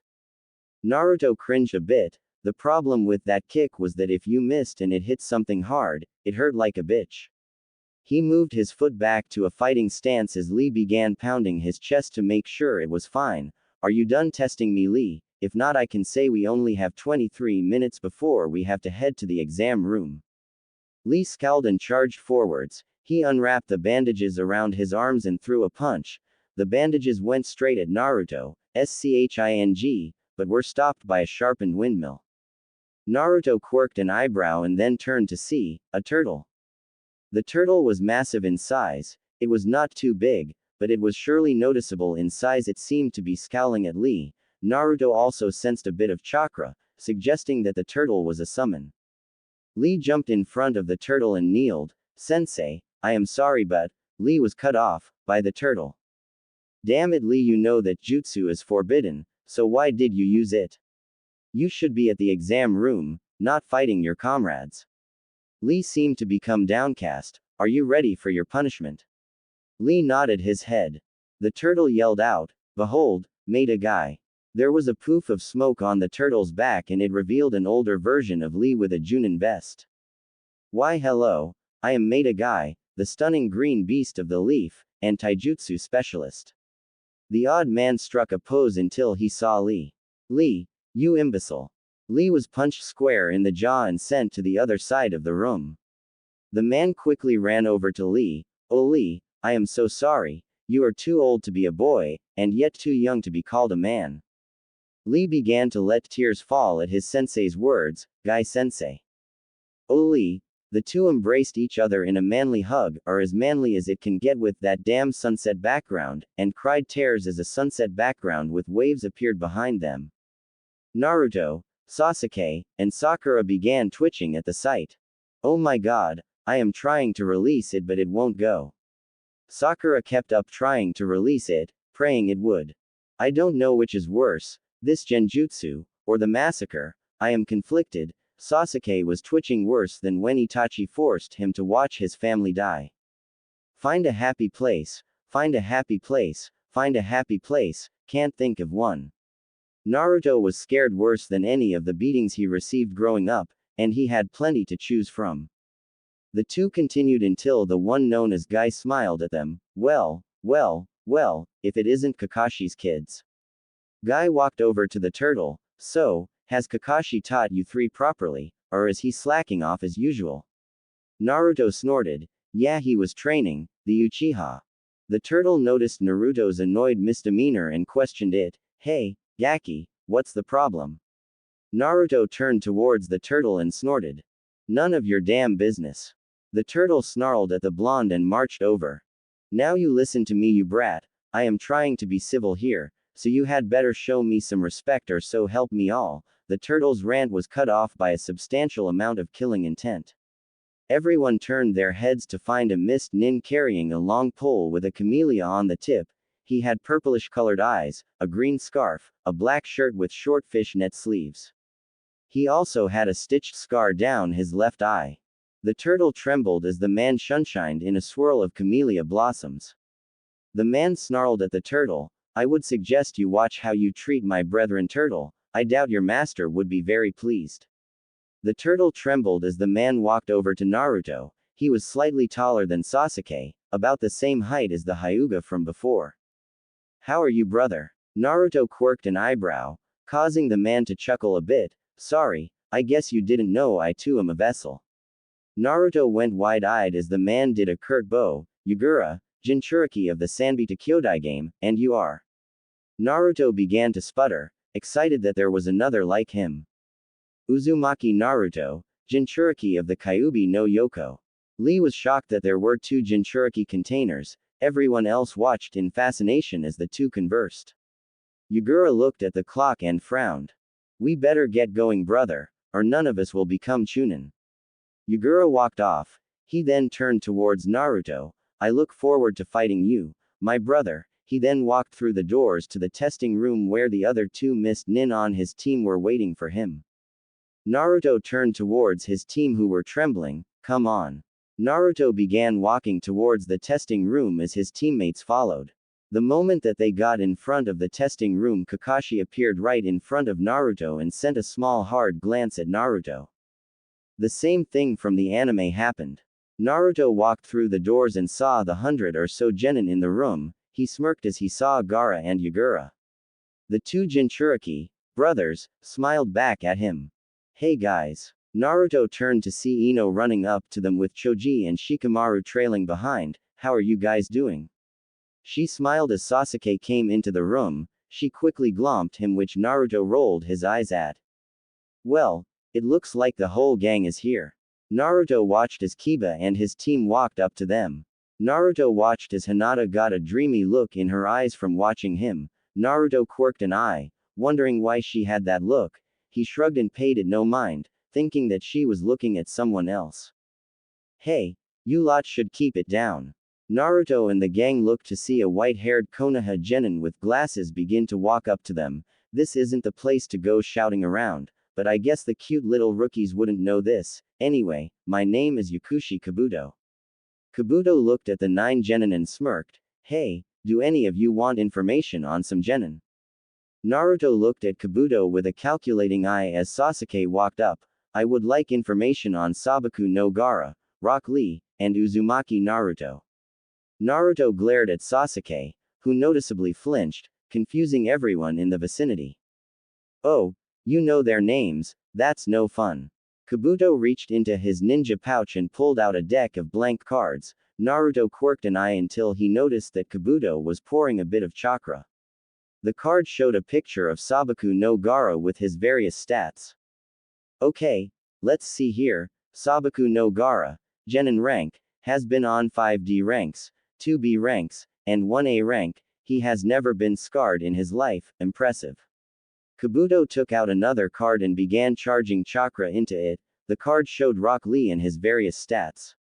Naruto cringed a bit. The problem with that kick was that if you missed and it hit something hard, it hurt like a bitch. He moved his foot back to a fighting stance as Lee began pounding his chest to make sure it was fine. Are you done testing me, Lee? If not, I can say we only have 23 minutes before we have to head to the exam room. Lee scowled and charged forwards. He unwrapped the bandages around his arms and threw a punch. The bandages went straight at Naruto, Sching, but were stopped by a sharpened windmill. Naruto quirked an eyebrow and then turned to see a turtle. The turtle was massive in size. It was not too big, but it was surely noticeable in size. It seemed to be scowling at Lee. Naruto also sensed a bit of chakra, suggesting that the turtle was a summon. Lee jumped in front of the turtle and kneeled. Sensei, I am sorry, but Lee was cut off by the turtle. Damn it, Lee, you know that jutsu is forbidden, so why did you use it? You should be at the exam room, not fighting your comrades. Lee seemed to become downcast. Are you ready for your punishment? Lee nodded his head. The turtle yelled out, Behold, made a guy. There was a poof of smoke on the turtle's back and it revealed an older version of Lee with a Junin vest. Why hello, I am Made a Guy, the stunning green beast of the leaf, and taijutsu specialist. The odd man struck a pose until he saw Lee. Lee, you imbecile. Lee was punched square in the jaw and sent to the other side of the room. The man quickly ran over to Lee. Oh Lee, I am so sorry, you are too old to be a boy, and yet too young to be called a man. Lee began to let tears fall at his sensei's words, Guy sensei. Oh Lee, the two embraced each other in a manly hug, or as manly as it can get with that damn sunset background, and cried tears as a sunset background with waves appeared behind them. Naruto, Sasuke, and Sakura began twitching at the sight. Oh my god, I am trying to release it but it won't go. Sakura kept up trying to release it, praying it would. I don't know which is worse, this genjutsu, or the massacre. I am conflicted. Sasuke was twitching worse than when Itachi forced him to watch his family die. Find a happy place, find a happy place, find a happy place, can't think of one. Naruto was scared worse than any of the beatings he received growing up, and he had plenty to choose from. The two continued until the one known as Guy smiled at them. Well, if it isn't Kakashi's kids. Guy walked over to the turtle. So, has Kakashi taught you three properly, or is he slacking off as usual? Naruto snorted. Yeah, he was training, the Uchiha. The turtle noticed Naruto's annoyed misdemeanor and questioned it. Hey, Gaki, what's the problem? Naruto turned towards the turtle and snorted. None of your damn business. The turtle snarled at the blonde and marched over. Now you listen to me, you brat. I am trying to be civil here, so you had better show me some respect or so help me all. The turtle's rant was cut off by a substantial amount of killing intent. Everyone turned their heads to find a mist nin carrying a long pole with a camellia on the tip. He had purplish-colored eyes, a green scarf, a black shirt with short fishnet sleeves. He also had a stitched scar down his left eye. The turtle trembled as the man sunshined in a swirl of camellia blossoms. The man snarled at the turtle, I would suggest you watch how you treat my brethren turtle, I doubt your master would be very pleased. The turtle trembled as the man walked over to Naruto. He was slightly taller than Sasuke, about the same height as the Hyuga from before. How are you, brother? Naruto quirked an eyebrow, causing the man to chuckle a bit. Sorry, I guess you didn't know I too am a vessel. Naruto went wide-eyed as the man did a curt bow. Yugura, Jinchuriki of the Sanbita Kyodai game, and you are. Naruto began to sputter, excited that there was another like him. Uzumaki Naruto, Jinchuriki of the Kyuubi no Yoko. Lee was shocked that there were two Jinchuriki containers. Everyone else watched in fascination as the two conversed. Yugura looked at the clock and frowned. We better get going, brother, or none of us will become Chunin. Yugura walked off. He then turned towards Naruto. I look forward to fighting you, my brother. He then walked through the doors to the testing room where the other two mist nin on his team were waiting for him. Naruto turned towards his team who were trembling. Come on. Naruto began walking towards the testing room as his teammates followed. The moment that they got in front of the testing room, Kakashi appeared right in front of Naruto and sent a small hard glance at Naruto. The same thing from the anime happened. Naruto walked through the doors and saw the 100 or so genin in the room. He smirked as he saw Gaara and Yagura. The two Jinchuriki brothers smiled back at him. Hey guys. Naruto turned to see Ino running up to them with Choji and Shikamaru trailing behind. How are you guys doing? She smiled as Sasuke came into the room. She quickly glomped him, which Naruto rolled his eyes at. Well, it looks like the whole gang is here. Naruto watched as Kiba and his team walked up to them. Naruto watched as Hinata got a dreamy look in her eyes from watching him. Naruto quirked an eye, wondering why she had that look. He shrugged and paid it no mind, thinking that she was looking at someone else. Hey, you lot should keep it down. Naruto and the gang looked to see a white-haired Konoha genin with glasses begin to walk up to them. This isn't the place to go shouting around, but I guess the cute little rookies wouldn't know this. Anyway, my name is Yakushi Kabuto. Kabuto looked at the 9 genin and smirked. Hey, do any of you want information on some genin? Naruto looked at Kabuto with a calculating eye as Sasuke walked up. I would like information on Sabaku no Gaara, Rock Lee, and Uzumaki Naruto. Naruto glared at Sasuke, who noticeably flinched, confusing everyone in the vicinity. Oh, you know their names, that's no fun. Kabuto reached into his ninja pouch and pulled out a deck of blank cards. Naruto quirked an eye until he noticed that Kabuto was pouring a bit of chakra. The card showed a picture of Sabaku no Gaara with his various stats. Okay, let's see here. Sabaku no Gaara, genin rank, has been on 5D ranks, 2B ranks, and 1A rank. He has never been scarred in his life. Impressive. Kabuto took out another card and began charging chakra into it. The card showed Rock Lee and his various stats.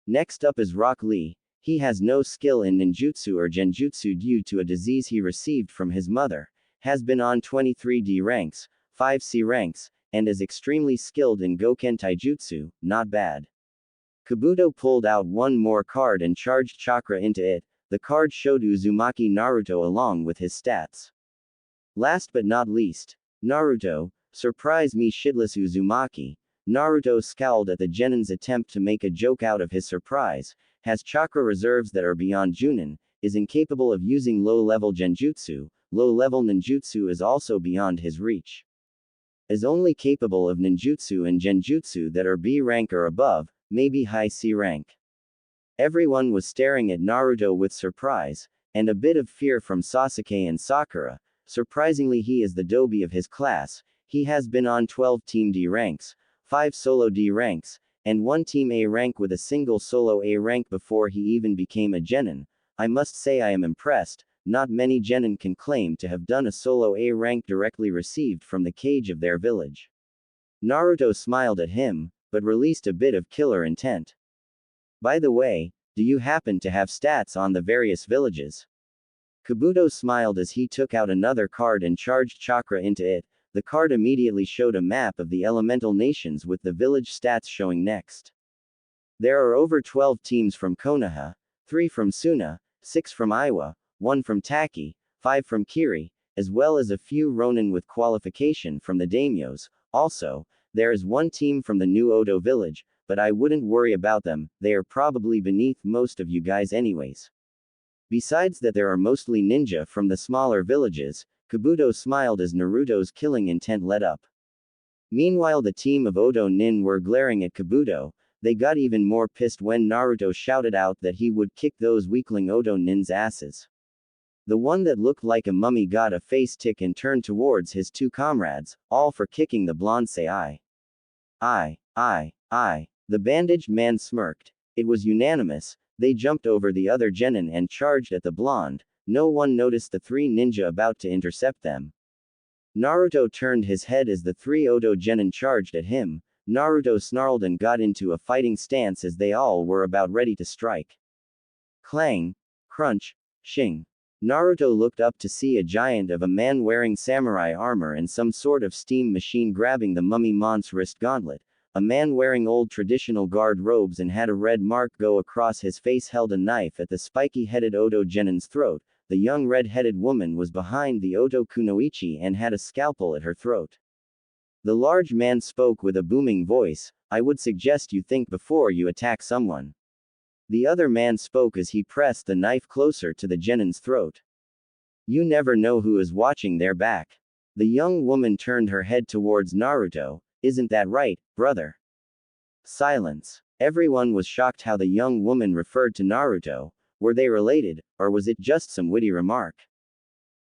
Next up is Rock Lee. He has no skill in ninjutsu or genjutsu due to a disease he received from his mother, has been on 23D ranks, 5C ranks, and is extremely skilled in Goken Taijutsu. Not bad. Kabuto pulled out one more card and charged chakra into it. The card showed Uzumaki Naruto along with his stats. Last but not least, Naruto, surprise me shitless Uzumaki. Naruto scowled at the genin's attempt to make a joke out of his surprise, has chakra reserves that are beyond Junin, is incapable of using low-level genjutsu, low-level ninjutsu is also beyond his reach. Is only capable of ninjutsu and genjutsu that are B rank or above, maybe high C rank. Everyone was staring at Naruto with surprise, and a bit of fear from Sasuke and Sakura. Surprisingly, he is the dobi of his class. He has been on 12 Team D ranks, 5 Solo D ranks, and 1 Team A rank with a single Solo A rank before he even became a genin. I must say I am impressed. Not many genin can claim to have done a Solo A rank directly received from the cage of their village. Naruto smiled at him, but released a bit of killer intent. By the way, do you happen to have stats on the various villages? Kabuto smiled as he took out another card and charged chakra into it. The card immediately showed a map of the elemental nations with the village stats showing next. There are over 12 teams from Konoha, 3 from Suna, 6 from Iwa, 1 from Taki, 5 from Kiri, as well as a few Ronin with qualification from the daimyos. Also, there is 1 team from the new Odo village, but I wouldn't worry about them, they are probably beneath most of you guys anyways. Besides that, there are mostly ninja from the smaller villages. Kabuto smiled as Naruto's killing intent let up. Meanwhile, the team of Odo Nin were glaring at Kabuto. They got even more pissed when Naruto shouted out that he would kick those weakling Odo Nin's asses. The one that looked like a mummy got a face tick and turned towards his 2 comrades, all for kicking the blonde say I. The bandaged man smirked. It was unanimous. They jumped over the other genin and charged at the blonde. No one noticed the 3 ninja about to intercept them. Naruto turned his head as the 3 Odo genin charged at him. Naruto snarled and got into a fighting stance as they all were about ready to strike. Clang, crunch, shing. Naruto looked up to see a giant of a man wearing samurai armor and some sort of steam machine grabbing the mummy mon's wrist gauntlet. A man wearing old traditional guard robes and had a red mark go across his face held a knife at the spiky-headed Odo genin's throat. The young red-headed woman was behind the Oto Kunoichi and had a scalpel at her throat. The large man spoke with a booming voice. I would suggest you think before you attack someone. The other man spoke as he pressed the knife closer to the genin's throat. You never know who is watching their back. The young woman turned her head towards Naruto. Isn't that right, brother? Silence. Everyone was shocked how the young woman referred to Naruto. Were they related, or was it just some witty remark?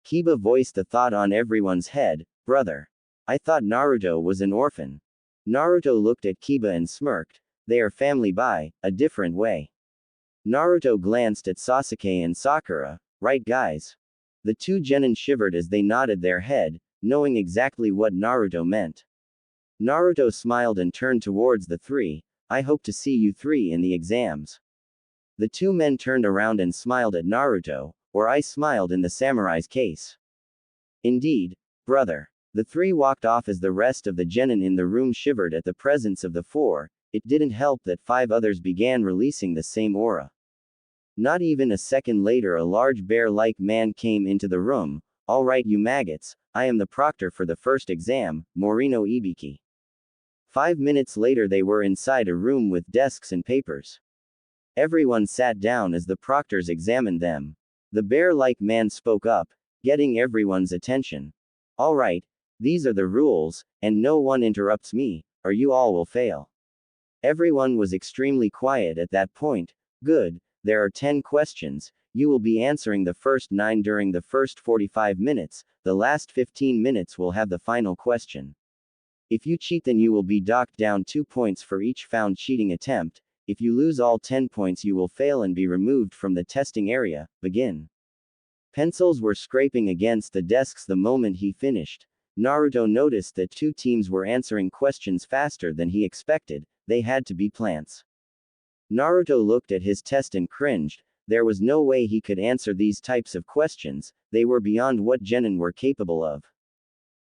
Kiba voiced the thought on everyone's head. Brother. I thought Naruto was an orphan. Naruto looked at Kiba and smirked. They are family by a different way. Naruto glanced at Sasuke and Sakura. Right, guys? The two genin shivered as they nodded their head, knowing exactly what Naruto meant. Naruto smiled and turned towards the three. I hope to see you three in the exams. The two men turned around and smiled at Naruto, or I smiled in the samurai's case. Indeed, brother. The three walked off as the rest of the genin in the room shivered at the presence of the four. It didn't help that 5 others began releasing the same aura. Not even a second later, a large bear-like man came into the room. All right, you maggots, I am the proctor for the first exam, Morino Ibiki. 5 minutes later, they were inside a room with desks and papers. Everyone sat down as the proctors examined them. The bear-like man spoke up, getting everyone's attention. All right, these are the rules, and no one interrupts me, or you all will fail. Everyone was extremely quiet at that point. Good, there are 10 questions. You will be answering the first 9 during the first 45 minutes, the last 15 minutes will have the final question. If you cheat, then you will be docked down 2 points for each found cheating attempt. If you lose all 10 points, you will fail and be removed from the testing area. Begin. Pencils were scraping against the desks the moment he finished. Naruto noticed that 2 teams were answering questions faster than he expected. They had to be plants. Naruto looked at his test and cringed. There was no way he could answer these types of questions. They were beyond what genin were capable of.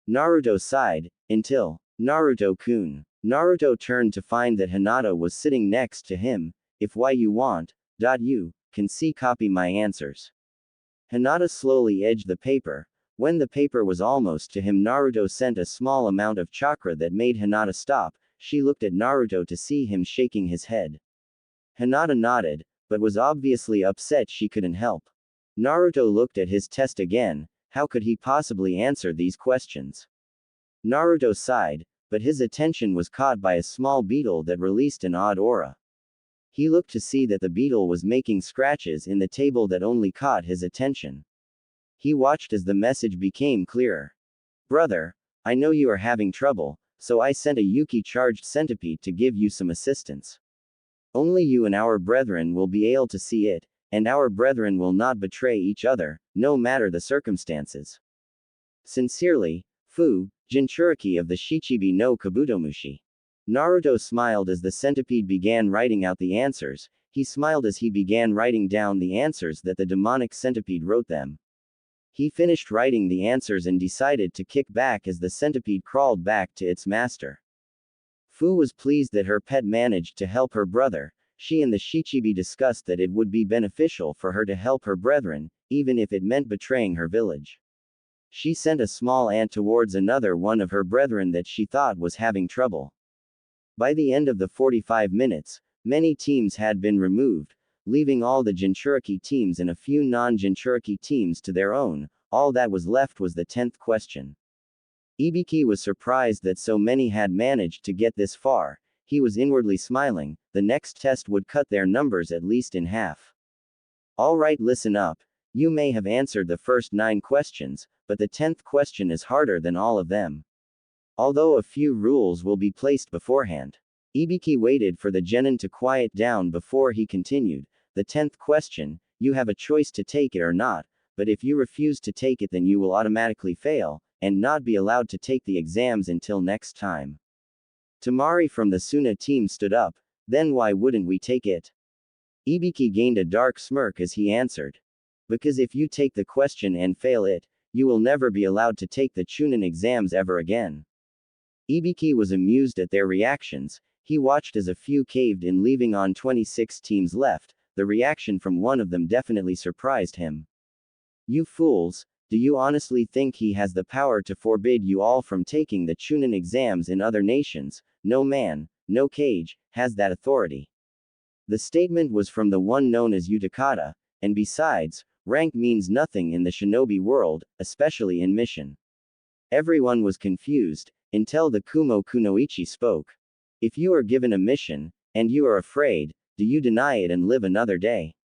Naruto sighed. Until Naruto-kun. Naruto turned to find that Hinata was sitting next to him. If why you want, you can see copy my answers. Hinata slowly edged the paper. When the paper was almost to him, Naruto sent a small amount of chakra that made Hinata stop. She looked at Naruto to see him shaking his head. Hinata nodded, but was obviously upset she couldn't help. Naruto looked at his test again. How could he possibly answer these questions? Naruto sighed, but his attention was caught by a small beetle that released an odd aura. He looked to see that the beetle was making scratches in the table that only caught his attention. He watched as the message became clearer. Brother, I know you are having trouble, so I sent a Yuki-charged centipede to give you some assistance. Only you and our brethren will be able to see it, and our brethren will not betray each other, no matter the circumstances. Sincerely, Fu, Jinchuriki of the Shichibi no Kabutomushi. Naruto smiled as the centipede began writing out the answers. He smiled as he began writing down the answers that the demonic centipede wrote them. He finished writing the answers and decided to kick back as the centipede crawled back to its master. Fu was pleased that her pet managed to help her brother. She and the Shichibi discussed that it would be beneficial for her to help her brethren, even if it meant betraying her village. She sent a small ant towards another one of her brethren that she thought was having trouble. By the end of the 45 minutes, many teams had been removed, leaving all the Jinchuriki teams and a few non-Jinchuriki teams to their own. All that was left was the 10th question. Ibiki was surprised that so many had managed to get this far. He was inwardly smiling. The next test would cut their numbers at least in half. Alright, listen up. You may have answered the first 9 questions, but the 10th question is harder than all of them. Although a few rules will be placed beforehand. Ibiki waited for the genin to quiet down before he continued. The 10th question, you have a choice to take it or not, but if you refuse to take it, then you will automatically fail, and not be allowed to take the exams until next time. Tamari from the Suna team stood up. Then why wouldn't we take it? Ibiki gained a dark smirk as he answered. Because if you take the question and fail it, you will never be allowed to take the Chunin exams ever again. Ibiki was amused at their reactions. He watched as a few caved in, leaving on 26 teams left. The reaction from one of them definitely surprised him. You fools, do you honestly think he has the power to forbid you all from taking the Chunin exams in other nations? No man, no cage, has that authority. The statement was from the one known as Utakata, and besides, rank means nothing in the shinobi world, especially in mission. Everyone was confused, until the Kumo Kunoichi spoke. If you are given a mission, and you are afraid, do you deny it and live another day?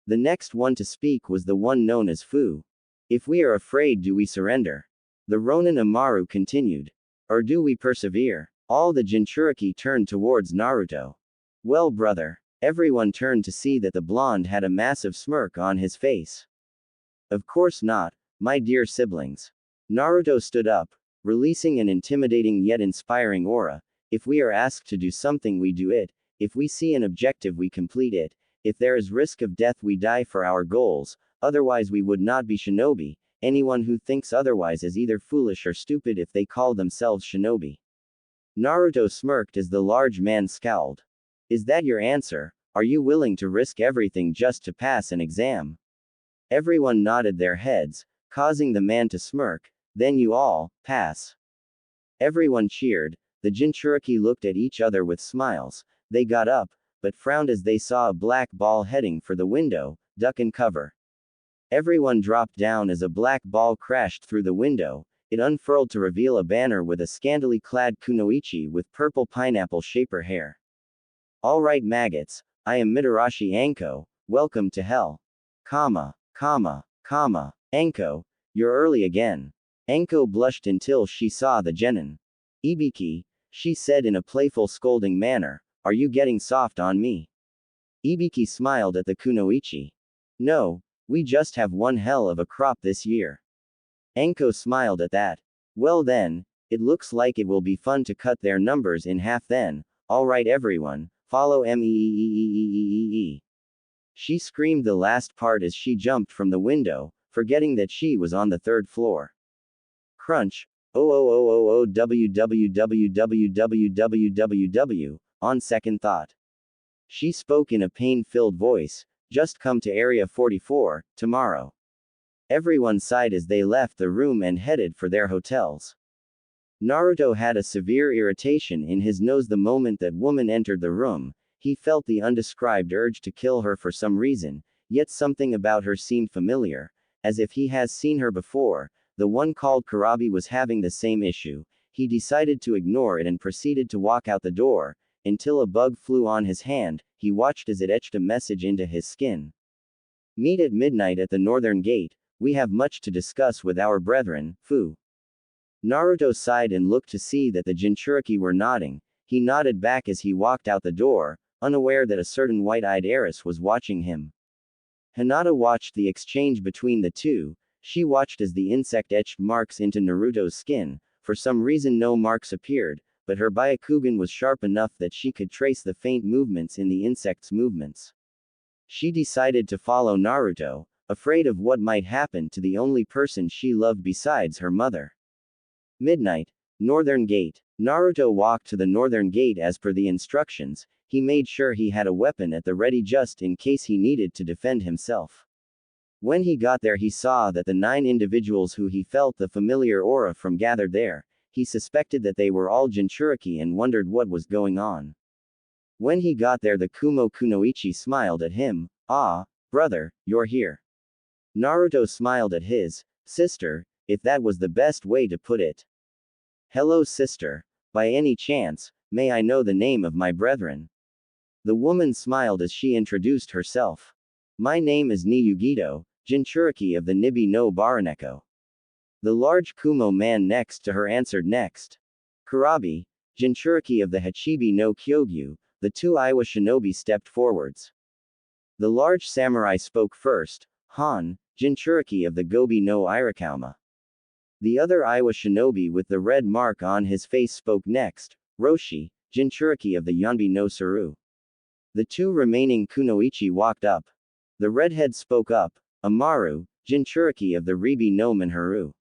The next one to speak was the one known as Fu. If we are afraid, do we surrender? The Ronin Amaru continued. Or do we persevere? All the Jinchuriki turned towards Naruto. Well, brother. Everyone turned to see that the blonde had a massive smirk on his face. Of course not, my dear siblings. Naruto stood up, releasing an intimidating yet inspiring aura. If we are asked to do something, we do it. If we see an objective, we complete it. If there is risk of death, we die for our goals, otherwise we would not be shinobi. Anyone who thinks otherwise is either foolish or stupid if they call themselves shinobi. Naruto smirked as the large man scowled. Is that your answer? Are you willing to risk everything just to pass an exam? Everyone nodded their heads, causing the man to smirk. Then you all, pass. Everyone cheered. The Jinchuriki looked at each other with smiles. They got up, but frowned as they saw a black ball heading for the window. Duck and cover. Everyone dropped down as a black ball crashed through the window. It unfurled to reveal a banner with a scantily clad kunoichi with purple pineapple shaper hair. Alright maggots, I am Mitarashi Anko, welcome to hell. Anko, you're early again. Anko blushed until she saw the genin. Ibiki, she said in a playful scolding manner, are you getting soft on me? Ibiki smiled at the kunoichi. No, we just have one hell of a crop this year. Anko smiled at that. Well then, it looks like it will be fun to cut their numbers in half then. Alright everyone, follow me. She screamed the last part as she jumped from the window, forgetting that she was on the third floor. Crunch. www. On second thought. She spoke in a pain-filled voice, just come to Area 44, tomorrow. Everyone sighed as they left the room and headed for their hotels. Naruto had a severe irritation in his nose the moment that woman entered the room. He felt the undescribed urge to kill her for some reason, yet something about her seemed familiar, as if he has seen her before. The one called Kurabi was having the same issue. He decided to ignore it and proceeded to walk out the door, until a bug flew on his hand. He watched as it etched a message into his skin. Meet at midnight at the northern gate. We have much to discuss with our brethren, Fu. Naruto sighed and looked to see that the Jinchuriki were nodding. He nodded back as he walked out the door, unaware that a certain white-eyed heiress was watching him. Hinata watched the exchange between the two. She watched as the insect etched marks into Naruto's skin. For some reason no marks appeared, but her Byakugan was sharp enough that she could trace the faint movements in the insect's movements. She decided to follow Naruto, afraid of what might happen to the only person she loved besides her mother. Midnight. Northern Gate. Naruto walked to the northern gate as per the instructions. He made sure he had a weapon at the ready just in case he needed to defend himself. When he got there, he saw that the 9 individuals who he felt the familiar aura from gathered there. He suspected that they were all Jinchuriki and wondered what was going on. When he got there, the Kumo Kunoichi smiled at him. Ah, brother, you're here. Naruto smiled at his sister, if that was the best way to put it. Hello sister, by any chance, may I know the name of my brethren? The woman smiled as she introduced herself. My name is Niyugito, Jinchuriki of the Nibi no Baraneko. The large Kumo man next to her answered next. Kurabi, Jinchuriki of the Hachibi no Kyogyu. The 2 Iwa shinobi stepped forwards. The large samurai spoke first. Han, Jinchuriki of the Gobi no Irakauma. The other Iwa shinobi with the red mark on his face spoke next. Roshi, Jinchuriki of the Yanbi no Saru. The 2 remaining kunoichi walked up. The redhead spoke up. Amaru, Jinchuriki of the Ribi no Manharu.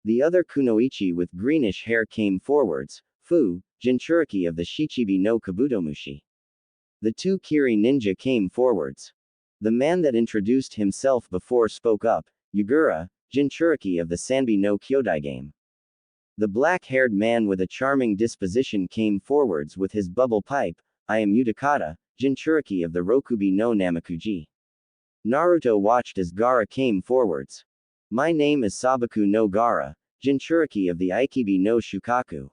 The other kunoichi with greenish hair came forwards. Fu, Jinchuriki of the Shichibi no Kabutomushi. The 2 Kiri ninja came forwards. The man that introduced himself before spoke up. Yagura, Jinchuriki of the Sanbi no Kyodai game. The black-haired man with a charming disposition came forwards with his bubble pipe. I am Utakata, Jinchuriki of the Rokubi no Namakuji. Naruto watched as Gaara came forwards. My name is Sabaku no Gaara, Jinchuriki of the Aikibi no Shukaku.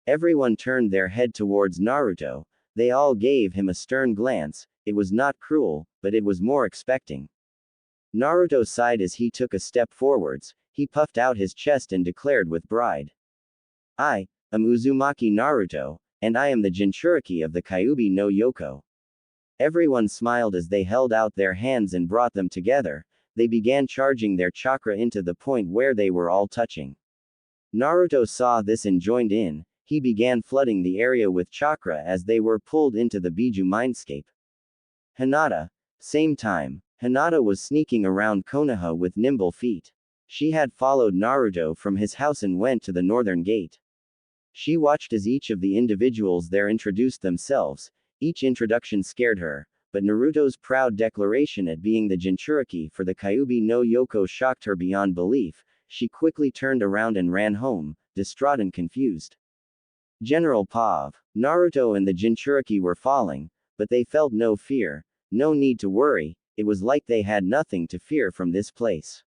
Everyone turned their head towards Naruto. They all gave him a stern glance. It was not cruel, but it was more expecting. Naruto sighed as he took a step forwards. He puffed out his chest and declared with pride. I am Uzumaki Naruto, and I am the Jinchuriki of the Kyuubi no Yoko. Everyone smiled as they held out their hands and brought them together. They began charging their chakra into the point where they were all touching. Naruto saw this and joined in. He began flooding the area with chakra as they were pulled into the Biju mindscape. Hinata. Same time, Hinata was sneaking around Konoha with nimble feet. She had followed Naruto from his house and went to the northern gate. She watched as each of the individuals there introduced themselves. Each introduction scared her, but Naruto's proud declaration at being the Jinchuriki for the Kyuubi no Yoko shocked her beyond belief. She quickly turned around and ran home, distraught and confused. General Pav. Naruto and the Jinchuriki were falling, but they felt no fear. No need to worry, it was like they had nothing to fear from this place.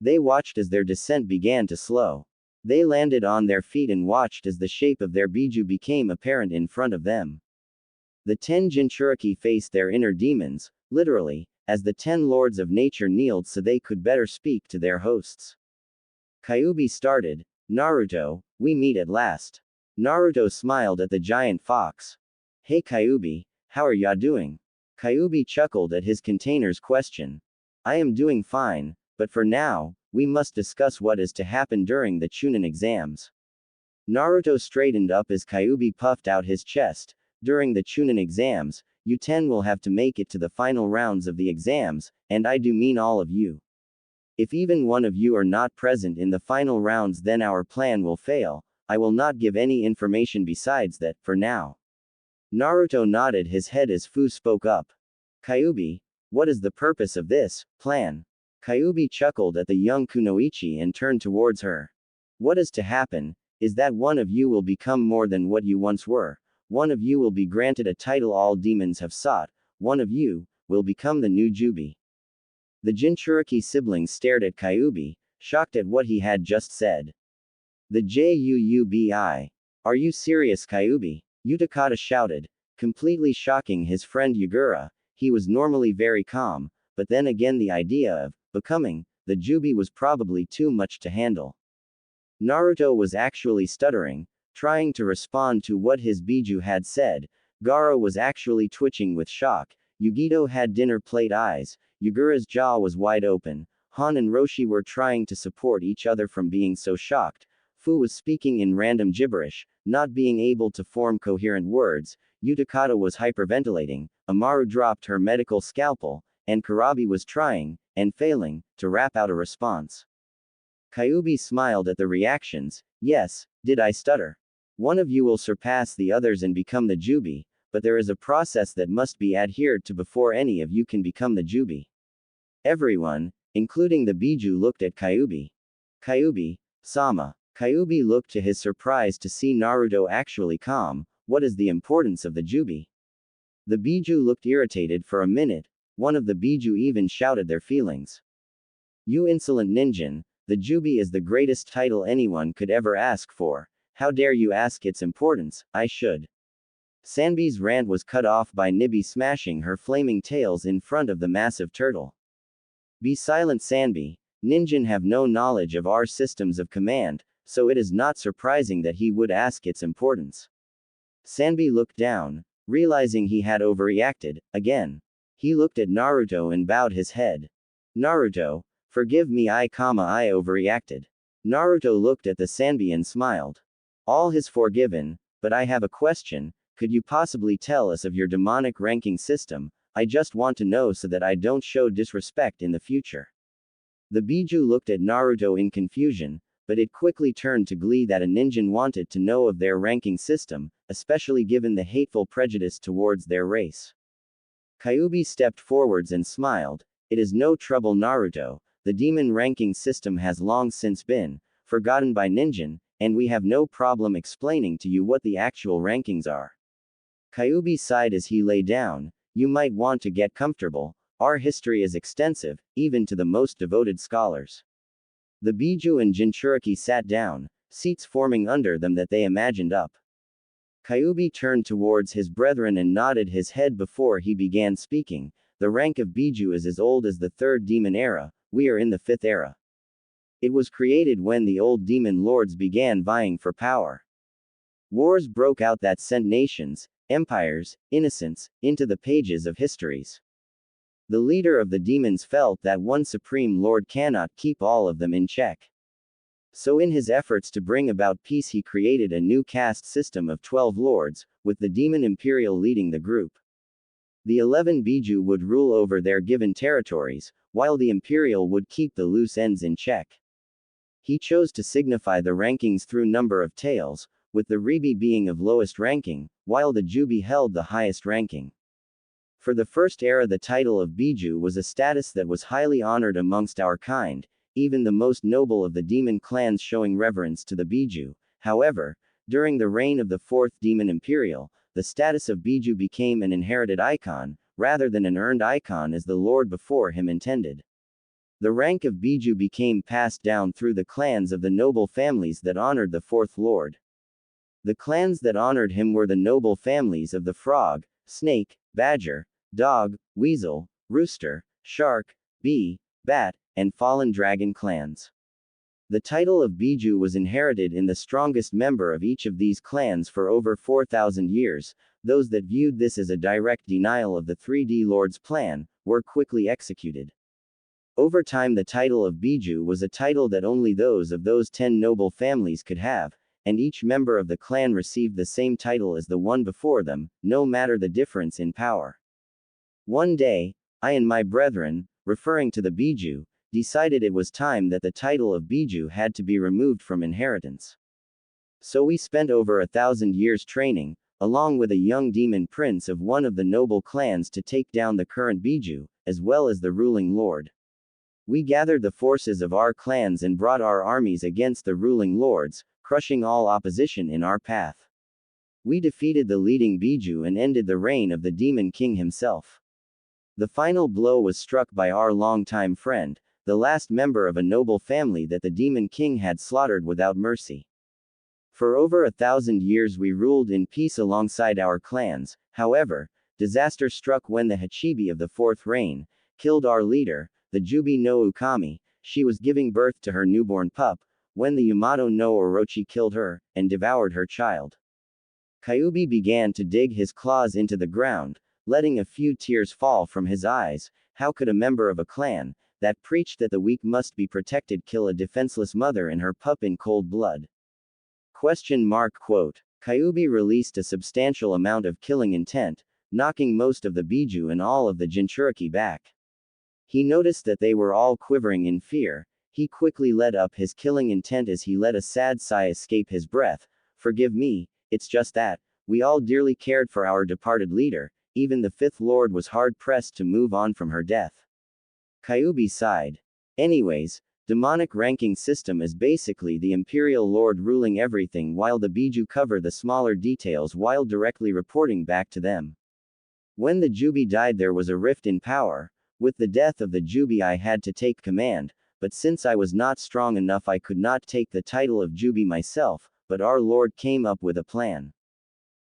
They watched as their descent began to slow. They landed on their feet and watched as the shape of their Biju became apparent in front of them. The 10 Jinchuriki faced their inner demons, literally, as the 10 lords of nature kneeled so they could better speak to their hosts. Kyuubi started. Naruto, we meet at last. Naruto smiled at the giant fox. Hey Kyuubi, how are ya doing? Kyuubi chuckled at his container's question. I am doing fine, but for now, we must discuss what is to happen during the Chunin exams. Naruto straightened up as Kyuubi puffed out his chest. During the Chunin exams, you 10 will have to make it to the final rounds of the exams, and I do mean all of you. If even one of you are not present in the final rounds, then our plan will fail. I will not give any information besides that, for now. Naruto nodded his head as Fu spoke up. Kyuubi, what is the purpose of this plan? Kyuubi chuckled at the young Kunoichi and turned towards her. What is to happen, is that one of you will become more than what you once were. One of you will be granted a title all demons have sought. One of you will become the new Jubi. The Jinchuriki siblings stared at Kyuubi, shocked at what he had just said. The Juubi. Are you serious, Kyuubi? Utakata shouted, completely shocking his friend Yagura. He was normally very calm, but then again the idea of becoming the Jubi was probably too much to handle. Naruto was actually stuttering, trying to respond to what his Biju had said. Gaara was actually twitching with shock. Yugito had dinner plate eyes. Yagura's jaw was wide open. Han and Roshi were trying to support each other from being so shocked. Fu was speaking in random gibberish, not being able to form coherent words. Utakata was hyperventilating. Amaru dropped her medical scalpel, and Karabi was trying, and failing, to rap out a response. Kyuubi smiled at the reactions. Yes, did I stutter? One of you will surpass the others and become the Jubi, but there is a process that must be adhered to before any of you can become the Jubi. Everyone, including the Biju, looked at Kyuubi. Kyuubi, Sama. Kyuubi looked to his surprise to see Naruto actually calm. What is the importance of the Jubi? The Biju looked irritated for a minute. One of the Biju even shouted their feelings. You insolent ninjin, the Jubi is the greatest title anyone could ever ask for. How dare you ask its importance? I should. Sanbi's rant was cut off by Nibby smashing her flaming tails in front of the massive turtle. Be silent, Sanbi. Ninjin have no knowledge of our systems of command, so it is not surprising that he would ask its importance. Sanbi looked down, realizing he had overreacted, again. He looked at Naruto and bowed his head. Naruto, forgive me, I overreacted. Naruto looked at the Sanbi and smiled. All is forgiven, but I have a question. Could you possibly tell us of your demonic ranking system? I just want to know so that I don't show disrespect in the future. The Biju looked at Naruto in confusion, but it quickly turned to glee that a ninjin wanted to know of their ranking system, especially given the hateful prejudice towards their race. Kyuubi stepped forwards and smiled. It is no trouble, Naruto. The demon ranking system has long since been forgotten by ninjin. and we have no problem explaining to you what the actual rankings are. Kyuubi sighed as he lay down. You might want to get comfortable. Our history is extensive, even to the most devoted scholars. The Biju and Jinchuriki sat down, seats forming under them that they imagined up. Kyuubi turned towards his brethren and nodded his head before he began speaking. The rank of Biju is as old as the third demon era. We are in the fifth era. It was created when the old demon lords began vying for power. Wars broke out that sent nations, empires, innocents, into the pages of histories. The leader of the demons felt that one supreme lord cannot keep all of them in check. So in his efforts to bring about peace he created a new caste system of 12 lords, with the demon imperial leading the group. The 11 Biju would rule over their given territories, while the imperial would keep the loose ends in check. He chose to signify the rankings through number of tails, with the Ribi being of lowest ranking, while the Jubi held the highest ranking. For the first era the title of Biju was a status that was highly honored amongst our kind, even the most noble of the demon clans showing reverence to the Biju. However, during the reign of the fourth demon imperial, the status of Biju became an inherited icon, rather than an earned icon as the lord before him intended. The rank of Biju became passed down through the clans of the noble families that honored the fourth lord. The clans that honored him were the noble families of the frog, snake, badger, dog, weasel, rooster, shark, bee, bat, and fallen dragon clans. The title of Biju was inherited in the strongest member of each of these clans for over 4,000 years. Those that viewed this as a direct denial of the 3D Lord's plan were quickly executed. Over time the title of Biju was a title that only those of those 10 noble families could have, and each member of the clan received the same title as the one before them, no matter the difference in power. One day, I and my brethren, referring to the Biju, decided it was time that the title of Biju had to be removed from inheritance. So we spent over 1,000 years training, along with a young demon prince of one of the noble clans to take down the current Biju, as well as the ruling lord. We gathered the forces of our clans and brought our armies against the ruling lords, crushing all opposition in our path. We defeated the leading Biju and ended the reign of the demon king himself. The final blow was struck by our longtime friend, the last member of a noble family that the demon king had slaughtered without mercy. For over 1,000 years we ruled in peace alongside our clans. However, disaster struck when the Hachibi of the fourth reign killed our leader, the Jubi no Ukami. She was giving birth to her newborn pup, when the Yamato no Orochi killed her, and devoured her child. Kyuubi began to dig his claws into the ground, letting a few tears fall from his eyes. How could a member of a clan that preached that the weak must be protected kill a defenseless mother and her pup in cold blood? Quote. Kyuubi released a substantial amount of killing intent, knocking most of the Biju and all of the Jinchuriki back. He noticed that they were all quivering in fear. He quickly let up his killing intent as he let a sad sigh escape his breath. Forgive me, it's just that, we all dearly cared for our departed leader. Even the fifth lord was hard-pressed to move on from her death. Kyuubi sighed. Anyways, demonic ranking system is basically the imperial lord ruling everything while the Biju cover the smaller details while directly reporting back to them. When the Jubi died there was a rift in power. With the death of the Jubi I had to take command, but since I was not strong enough I could not take the title of Jubi myself, but our lord came up with a plan.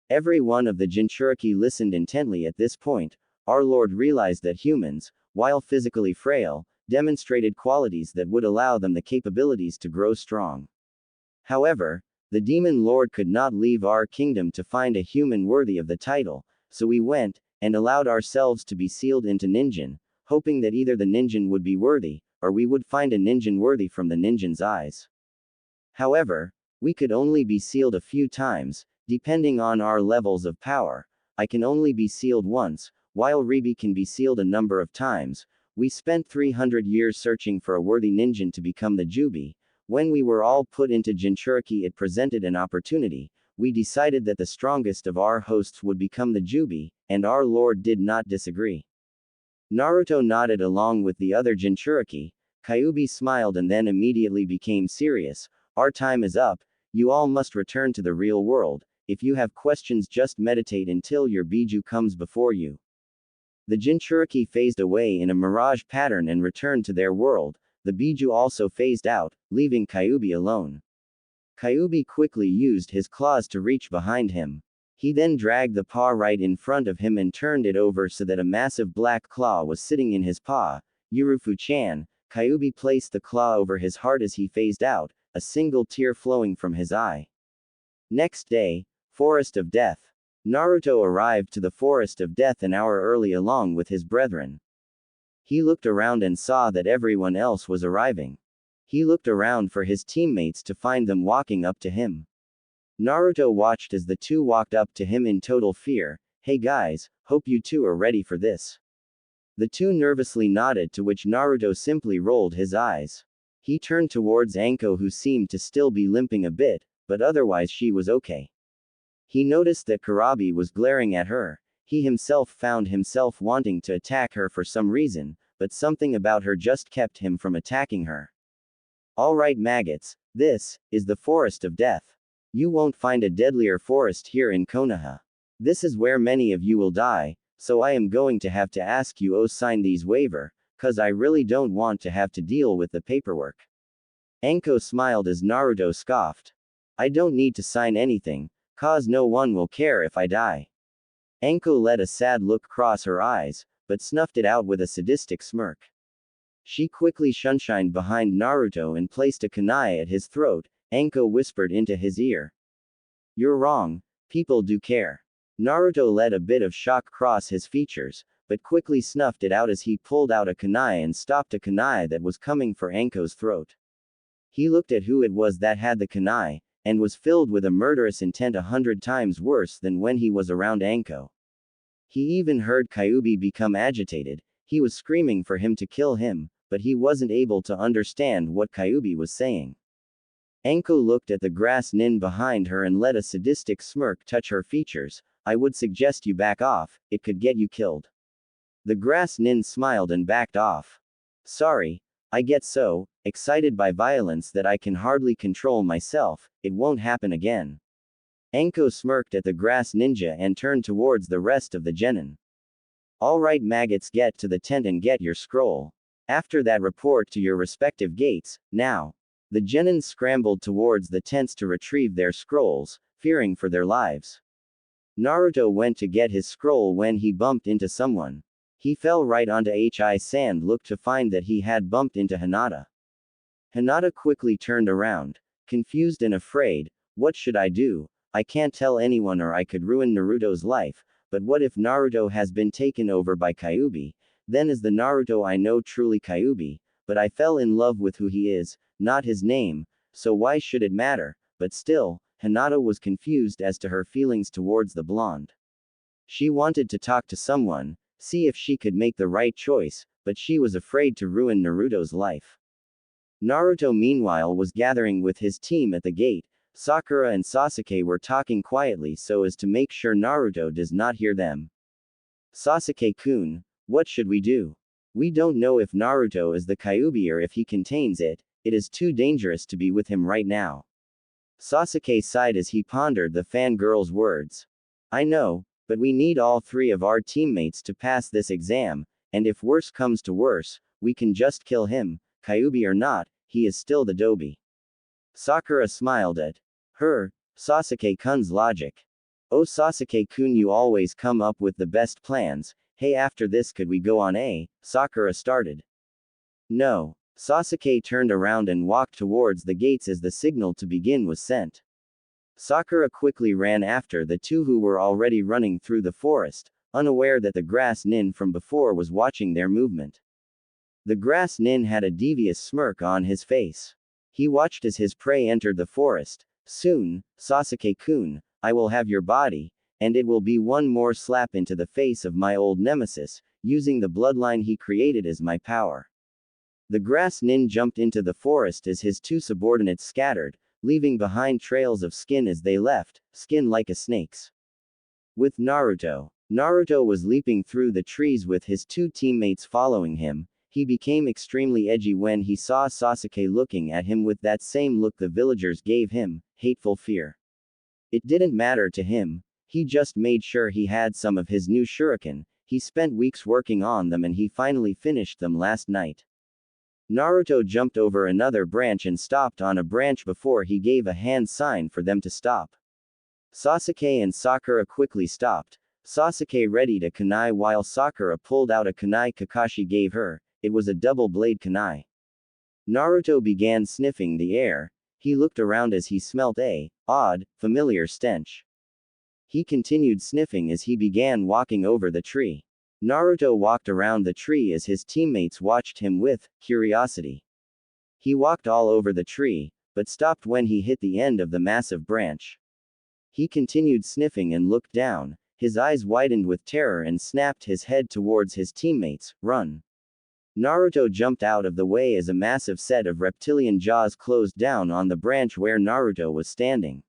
Every one of the Jinchuriki listened intently at this point. Our lord realized that humans, while physically frail, demonstrated qualities that would allow them the capabilities to grow strong. However, the demon lord could not leave our kingdom to find a human worthy of the title, so we went, and allowed ourselves to be sealed into Ninjin, hoping that either the Ninjin would be worthy, or we would find a Ninjin worthy from the Ninjin's eyes. However, we could only be sealed a few times, depending on our levels of power. I can only be sealed once, while Ribi can be sealed a number of times. We spent 300 years searching for a worthy Ninjin to become the Jubi. When we were all put into Jinchuriki it presented an opportunity. We decided that the strongest of our hosts would become the Jubi, and our lord did not disagree. Naruto nodded along with the other Jinchuriki. Kyuubi smiled and then immediately became serious. Our time is up. You all must return to the real world. If you have questions, just meditate until your Biju comes before you. The Jinchuriki phased away in a mirage pattern and returned to their world. The Biju also phased out, leaving Kyuubi alone. Kyuubi quickly used his claws to reach behind him. He then dragged the paw right in front of him and turned it over so that a massive black claw was sitting in his paw. Yurufu-chan, Kyuubi placed the claw over his heart as he phased out, a single tear flowing from his eye. Next day, Forest of Death. Naruto arrived to the Forest of Death an hour early along with his brethren. He looked around and saw that everyone else was arriving. He looked around for his teammates to find them walking up to him. Naruto watched as the two walked up to him in total fear. Hey guys, hope you two are ready for this. The two nervously nodded, to which Naruto simply rolled his eyes. He turned towards Anko, who seemed to still be limping a bit, but otherwise she was okay. He noticed that Kurabi was glaring at her. He himself found himself wanting to attack her for some reason, but something about her just kept him from attacking her. Alright maggots, this is the Forest of Death. You won't find a deadlier forest here in Konoha. This is where many of you will die, so I am going to have to ask you to sign these waiver, cause I really don't want to have to deal with the paperwork. Anko smiled as Naruto scoffed. I don't need to sign anything, cause no one will care if I die. Anko let a sad look cross her eyes, but snuffed it out with a sadistic smirk. She quickly shunshined behind Naruto and placed a kunai at his throat. Anko whispered into his ear. You're wrong, people do care. Naruto let a bit of shock cross his features, but quickly snuffed it out as he pulled out a kunai and stopped a kunai that was coming for Anko's throat. He looked at who it was that had the kunai, and was filled with a murderous intent 100 times worse than when he was around Anko. He even heard Kyuubi become agitated. He was screaming for him to kill him, but he wasn't able to understand what Kyuubi was saying. Anko looked at the grass nin behind her and let a sadistic smirk touch her features. I would suggest you back off, it could get you killed. The grass nin smiled and backed off. Sorry, I get so excited by violence that I can hardly control myself, it won't happen again. Anko smirked at the grass ninja and turned towards the rest of the genin. Alright maggots, get to the tent and get your scroll. After that, report to your respective gates, now. The genin scrambled towards the tents to retrieve their scrolls, fearing for their lives. Naruto went to get his scroll when he bumped into someone. He fell right onto Hi-san, looked to find that he had bumped into Hinata. Hinata quickly turned around, confused and afraid. What should I do? I can't tell anyone or I could ruin Naruto's life, but what if Naruto has been taken over by Kyuubi? Then is the Naruto I know truly Kyuubi? But I fell in love with who he is, not his name, so why should it matter? But still, Hinata was confused as to her feelings towards the blonde. She wanted to talk to someone, see if she could make the right choice, but she was afraid to ruin Naruto's life. Naruto meanwhile was gathering with his team at the gate. Sakura and Sasuke were talking quietly so as to make sure Naruto does not hear them. Sasuke-kun, what should we do? We don't know if Naruto is the Kyuubi or if he contains it. It is too dangerous to be with him right now. Sasuke sighed as he pondered the fangirl's words. I know, but we need all three of our teammates to pass this exam, and if worse comes to worse, we can just kill him, Kyuubi or not, he is still the Dobi. Sakura smiled at her, Sasuke-kun's logic. Oh Sasuke-kun, you always come up with the best plans. Hey, after this could we go on a? Sakura started. No. Sasuke turned around and walked towards the gates as the signal to begin was sent. Sakura quickly ran after the two who were already running through the forest, unaware that the grass nin from before was watching their movement. The grass nin had a devious smirk on his face. He watched as his prey entered the forest. Soon, Sasuke-kun, I will have your body, and it will be one more slap into the face of my old nemesis, using the bloodline he created as my power. The grass nin jumped into the forest as his two subordinates scattered, leaving behind trails of skin as they left, skin like a snake's. With Naruto. Naruto was leaping through the trees with his two teammates following him. He became extremely edgy when he saw Sasuke looking at him with that same look the villagers gave him, hateful fear. It didn't matter to him, he just made sure he had some of his new shuriken, he spent weeks working on them and he finally finished them last night. Naruto jumped over another branch and stopped on a branch before he gave a hand sign for them to stop. Sasuke and Sakura quickly stopped, Sasuke readied a kunai while Sakura pulled out a kunai Kakashi gave her, it was a double-blade kunai. Naruto began sniffing the air, he looked around as he smelt a odd, familiar stench. He continued sniffing as he began walking over the tree. Naruto walked around the tree as his teammates watched him with curiosity. He walked all over the tree, but stopped when he hit the end of the massive branch. He continued sniffing and looked down, his eyes widened with terror and snapped his head towards his teammates, run. Naruto jumped out of the way as a massive set of reptilian jaws closed down on the branch where Naruto was standing.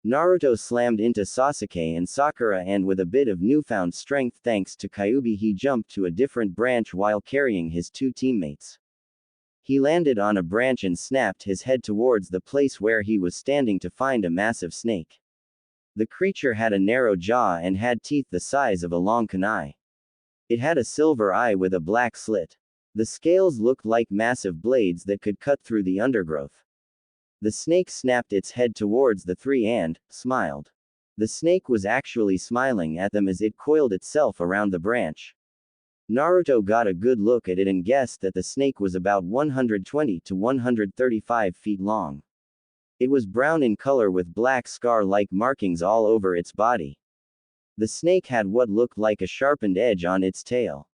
Naruto slammed into Sasuke and Sakura and with a bit of newfound strength thanks to Kyuubi he jumped to a different branch while carrying his two teammates. He landed on a branch and snapped his head towards the place where he was standing to find a massive snake. The creature had a narrow jaw and had teeth the size of a long kunai. It had a silver eye with a black slit. The scales looked like massive blades that could cut through the undergrowth. The snake snapped its head towards the three and smiled. The snake was actually smiling at them as it coiled itself around the branch. Naruto got a good look at it and guessed that the snake was about 120 to 135 feet long. It was brown in color with black scar-like markings all over its body. The snake had what looked like a sharpened edge on its tail.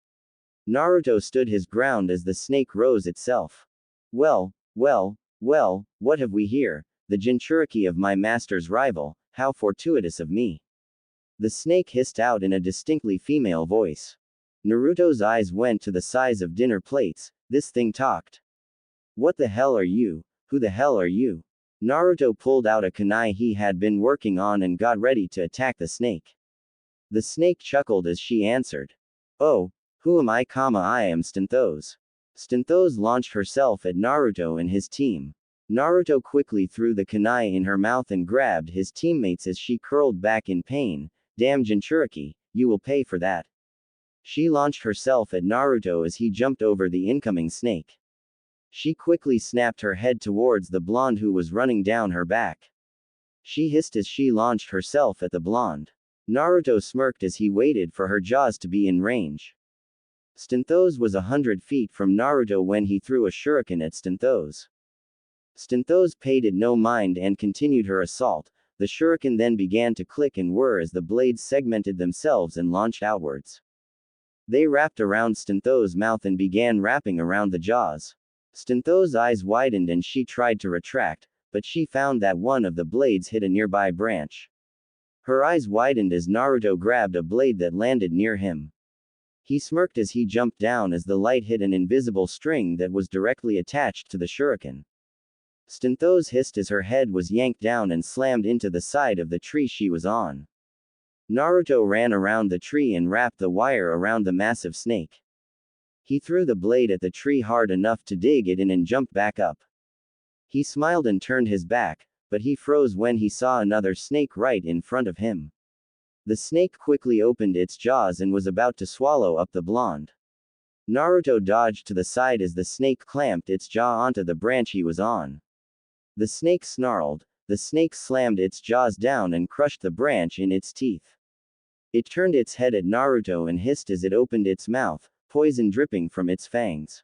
Naruto stood his ground as the snake rose itself. Well, what have we here? The Jinchuriki of my master's rival, how fortuitous of me. The snake hissed out in a distinctly female voice. Naruto's eyes went to the size of dinner plates, this thing talked. What the hell are you? Who the hell are you? Naruto pulled out a kunai he had been working on and got ready to attack the snake. The snake chuckled as she answered. Oh, who am I? I am Stinthos. Stinthos launched herself at Naruto and his team. Naruto quickly threw the kunai in her mouth and grabbed his teammates as she curled back in pain. Damn Jinchuriki, you will pay for that. She launched herself at Naruto as he jumped over the incoming snake. She quickly snapped her head towards the blonde who was running down her back. She hissed as she launched herself at the blonde. Naruto smirked as he waited for her jaws to be in range. Stinthos was 100 feet from Naruto when he threw a shuriken at Stinthos. Stinthos paid it no mind and continued her assault. The shuriken then began to click and whir as the blades segmented themselves and launched outwards. They wrapped around Stinthos' mouth and began wrapping around the jaws. Stinthos' eyes widened and she tried to retract, but she found that one of the blades hit a nearby branch. Her eyes widened as Naruto grabbed a blade that landed near him. He smirked as he jumped down as the light hit an invisible string that was directly attached to the shuriken. Stinthos hissed as her head was yanked down and slammed into the side of the tree she was on. Naruto ran around the tree and wrapped the wire around the massive snake. He threw the blade at the tree hard enough to dig it in and jumped back up. He smiled and turned his back, but he froze when he saw another snake right in front of him. The snake quickly opened its jaws and was about to swallow up the blonde. Naruto dodged to the side as the snake clamped its jaw onto the branch he was on. The snake snarled, the snake slammed its jaws down and crushed the branch in its teeth. It turned its head at Naruto and hissed as it opened its mouth, poison dripping from its fangs.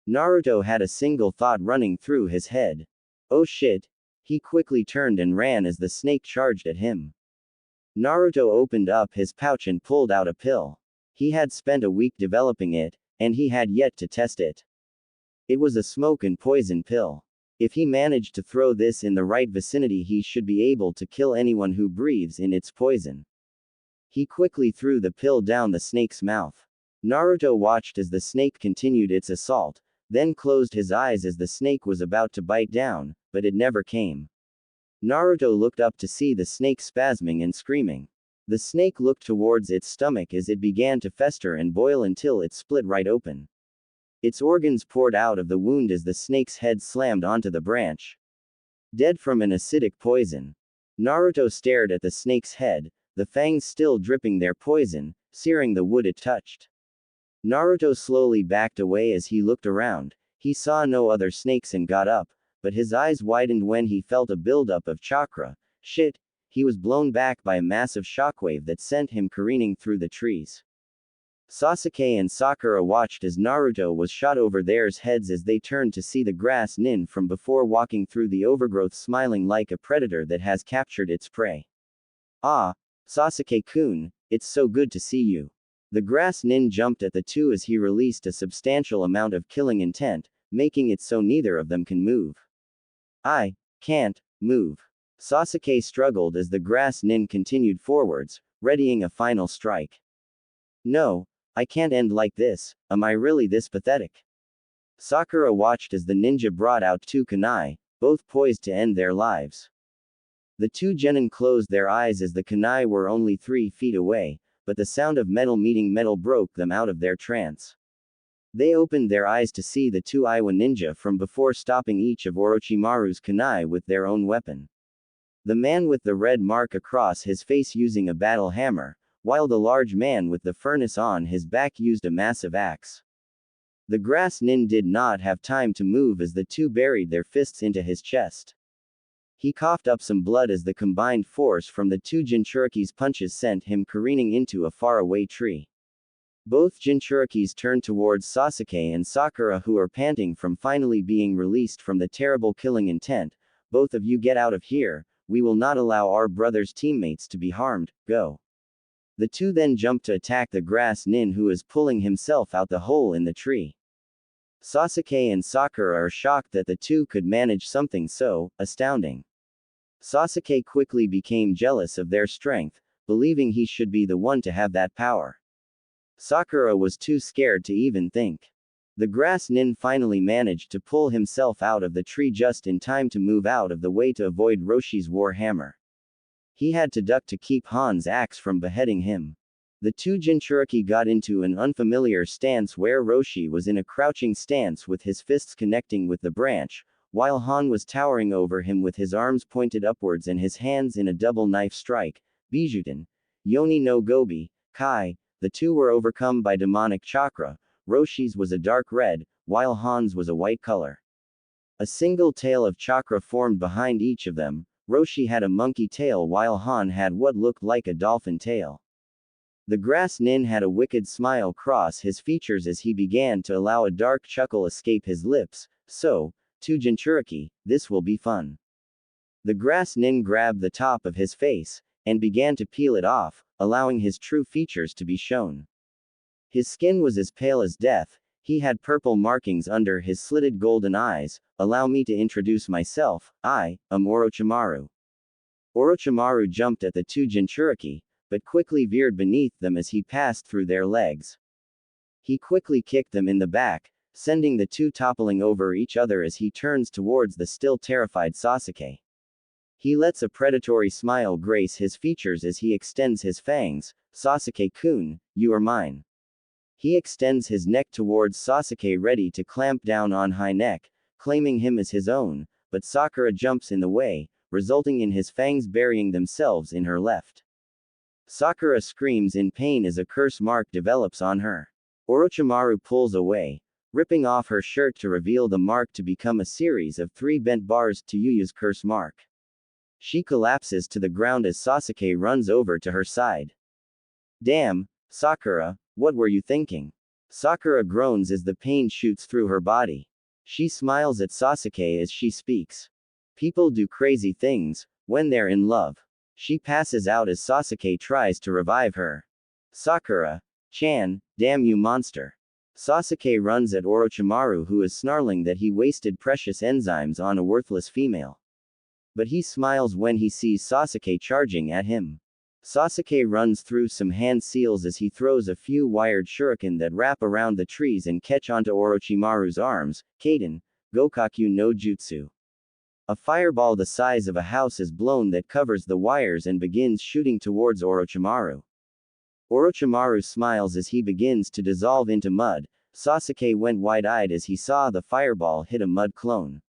Naruto had a single thought running through his head. Oh shit! He quickly turned and ran as the snake charged at him. Naruto opened up his pouch and pulled out a pill. He had spent a week developing it, and he had yet to test it. It was a smoke and poison pill. If he managed to throw this in the right vicinity, he should be able to kill anyone who breathes in its poison. He quickly threw the pill down the snake's mouth. Naruto watched as the snake continued its assault, then closed his eyes as the snake was about to bite down, but it never came. Naruto looked up to see the snake spasming and screaming. The snake looked towards its stomach as it began to fester and boil until it split right open. Its organs poured out of the wound as the snake's head slammed onto the branch. Dead from an acidic poison. Naruto stared at the snake's head, the fangs still dripping their poison, searing the wood it touched. Naruto slowly backed away as he looked around. He saw no other snakes and got up, but his eyes widened when he felt a buildup of chakra. Shit, he was blown back by a massive shockwave that sent him careening through the trees. Sasuke and Sakura watched as Naruto was shot over their heads as they turned to see the grass nin from before walking through the overgrowth smiling like a predator that has captured its prey. Ah, Sasuke-kun, it's so good to see you. The grass nin jumped at the two as he released a substantial amount of killing intent, making it so neither of them can move. I can't move. Sasuke struggled as the grass nin continued forwards, readying a final strike. No, I can't end like this, am I really this pathetic? Sakura watched as the ninja brought out two kunai, both poised to end their lives. The two genin closed their eyes as the kunai were only 3 feet away, but the sound of metal meeting metal broke them out of their trance. They opened their eyes to see the two Iwa ninja from before stopping each of Orochimaru's kunai with their own weapon. The man with the red mark across his face using a battle hammer, while the large man with the furnace on his back used a massive axe. The grass nin did not have time to move as the two buried their fists into his chest. He coughed up some blood as the combined force from the two Jinchuriki's punches sent him careening into a faraway tree. Both Jinchurikis turned towards Sasuke and Sakura, who are panting from finally being released from the terrible killing intent. Both of you get out of here, we will not allow our brother's teammates to be harmed, go. The two then jumped to attack the grass nin who is pulling himself out the hole in the tree. Sasuke and Sakura are shocked that the two could manage something so astounding. Sasuke quickly became jealous of their strength, believing he should be the one to have that power. Sakura was too scared to even think. The grass nin finally managed to pull himself out of the tree just in time to move out of the way to avoid Roshi's war hammer. He had to duck to keep Han's axe from beheading him. The two Jinchuriki got into an unfamiliar stance where Roshi was in a crouching stance with his fists connecting with the branch, while Han was towering over him with his arms pointed upwards and his hands in a double knife strike. Bijuten, Yoni no Gobi, Kai, the two were overcome by demonic chakra. Roshi's was a dark red, while Han's was a white color. A single tail of chakra formed behind each of them. Roshi had a monkey tail while Han had what looked like a dolphin tail. The grass nin had a wicked smile cross his features as he began to allow a dark chuckle escape his lips. So, to Jinchuriki, this will be fun. The grass nin grabbed the top of his face, and began to peel it off, allowing his true features to be shown. His skin was as pale as death, he had purple markings under his slitted golden eyes. Allow me to introduce myself, I am Orochimaru. Orochimaru jumped at the two Jinchuriki, but quickly veered beneath them as he passed through their legs. He quickly kicked them in the back, sending the two toppling over each other as he turns towards the still terrified Sasuke. He lets a predatory smile grace his features as he extends his fangs. Sasuke-kun, you are mine. He extends his neck towards Sasuke ready to clamp down on high neck, claiming him as his own, but Sakura jumps in the way, resulting in his fangs burying themselves in her left. Sakura screams in pain as a curse mark develops on her. Orochimaru pulls away, ripping off her shirt to reveal the mark to become a series of 3 bent bars to Yuya's curse mark. She collapses to the ground as Sasuke runs over to her side. Damn, Sakura, what were you thinking? Sakura groans as the pain shoots through her body. She smiles at Sasuke as she speaks. People do crazy things when they're in love. She passes out as Sasuke tries to revive her. Sakura-chan, damn you monster. Sasuke runs at Orochimaru, who is snarling that he wasted precious enzymes on a worthless female. But he smiles when he sees Sasuke charging at him. Sasuke runs through some hand seals as he throws a few wired shuriken that wrap around the trees and catch onto Orochimaru's arms. Kaden, Gokaku no Jutsu. A fireball the size of a house is blown that covers the wires and begins shooting towards Orochimaru. Orochimaru smiles as he begins to dissolve into mud. Sasuke went wide-eyed as he saw the fireball hit a mud clone.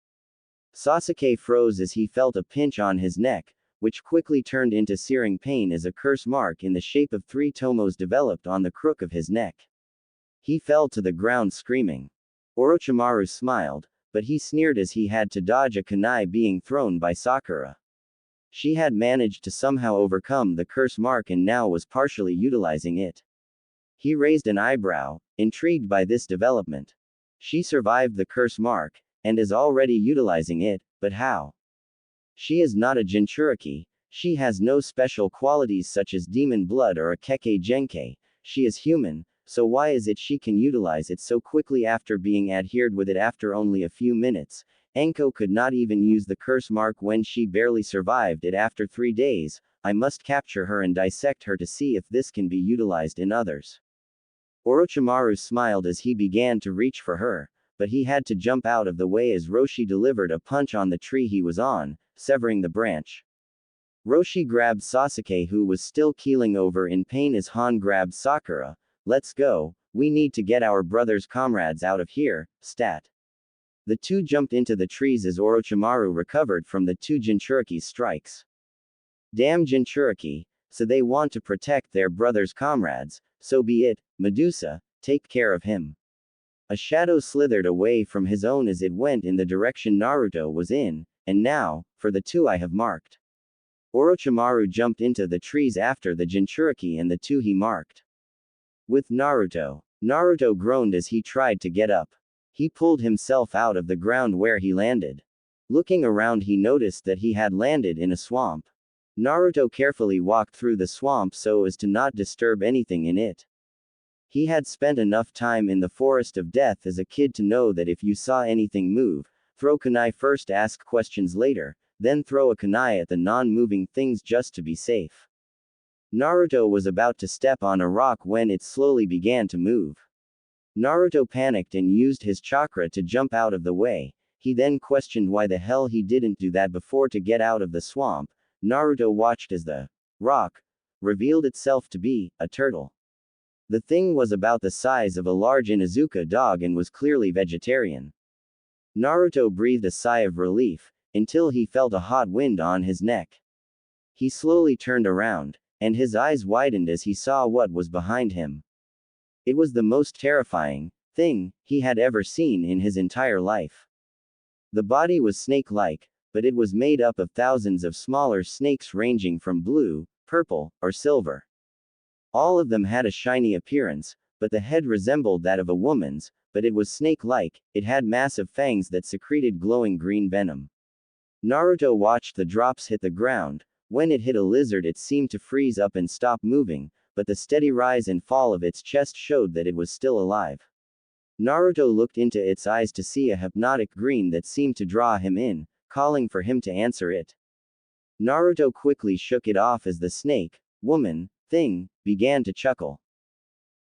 Sasuke froze as he felt a pinch on his neck, which quickly turned into searing pain as a curse mark in the shape of 3 tomos developed on the crook of his neck. He fell to the ground screaming. Orochimaru smiled, but he sneered as he had to dodge a kunai being thrown by Sakura. She had managed to somehow overcome the curse mark and now was partially utilizing it. He raised an eyebrow, intrigued by this development. She survived the curse mark, and is already utilizing it, but how? She is not a Jinchuriki, she has no special qualities such as demon blood or a Kekkei Genkei, she is human, so why is it she can utilize it so quickly after being adhered with it after only a few minutes? Anko could not even use the curse mark when she barely survived it after 3 days. I must capture her and dissect her to see if this can be utilized in others. Orochimaru smiled as he began to reach for her, but he had to jump out of the way as Roshi delivered a punch on the tree he was on, severing the branch. Roshi grabbed Sasuke, who was still keeling over in pain, as Han grabbed Sakura. Let's go, we need to get our brother's comrades out of here, stat. The two jumped into the trees as Orochimaru recovered from the 2 Jinchuriki's strikes. Damn Jinchuriki, so they want to protect their brother's comrades, so be it, Medusa, take care of him. A shadow slithered away from his own as it went in the direction Naruto was in, and now, for the 2 I have marked. Orochimaru jumped into the trees after the Jinchuriki and the 2 he marked. With Naruto. Naruto groaned as he tried to get up. He pulled himself out of the ground where he landed. Looking around, he noticed that he had landed in a swamp. Naruto carefully walked through the swamp so as to not disturb anything in it. He had spent enough time in the forest of death as a kid to know that if you saw anything move, throw kunai first, ask questions later, then throw a kunai at the non-moving things just to be safe. Naruto was about to step on a rock when it slowly began to move. Naruto panicked and used his chakra to jump out of the way. He then questioned why the hell he didn't do that before to get out of the swamp. Naruto watched as the rock revealed itself to be a turtle. The thing was about the size of a large Inuzuka dog and was clearly vegetarian. Naruto breathed a sigh of relief, until he felt a hot wind on his neck. He slowly turned around, and his eyes widened as he saw what was behind him. It was the most terrifying thing he had ever seen in his entire life. The body was snake-like, but it was made up of thousands of smaller snakes ranging from blue, purple, or silver. All of them had a shiny appearance, but the head resembled that of a woman's, but it was snake-like. It had massive fangs that secreted glowing green venom. Naruto watched the drops hit the ground. When it hit a lizard, it seemed to freeze up and stop moving, but the steady rise and fall of its chest showed that it was still alive. Naruto looked into its eyes to see a hypnotic green that seemed to draw him in, calling for him to answer it. Naruto quickly shook it off as the snake, woman, thing, began to chuckle.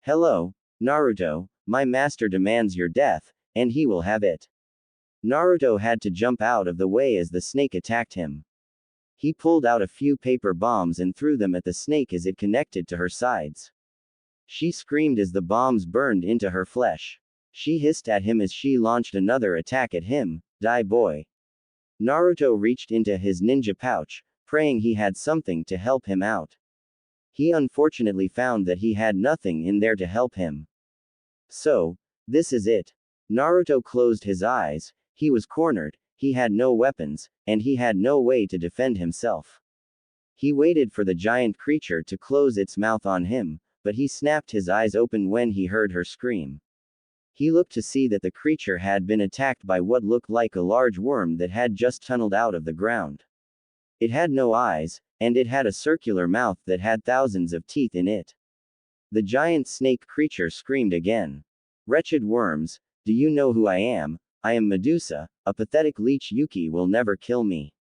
Hello, Naruto, my master demands your death, and he will have it. Naruto had to jump out of the way as the snake attacked him. He pulled out a few paper bombs and threw them at the snake as it connected to her sides. She screamed as the bombs burned into her flesh. She hissed at him as she launched another attack at him. Die, boy. Naruto reached into his ninja pouch, praying he had something to help him out. He unfortunately found that he had nothing in there to help him. So, this is it. Naruto closed his eyes. He was cornered. He had no weapons, and he had no way to defend himself. He waited for the giant creature to close its mouth on him, but he snapped his eyes open when he heard her scream. He looked to see that the creature had been attacked by what looked like a large worm that had just tunneled out of the ground. It had no eyes, and it had a circular mouth that had thousands of teeth in it. The giant snake creature screamed again. Wretched worms, do you know who I am? I am Medusa, a pathetic leech. Yuki will never kill me.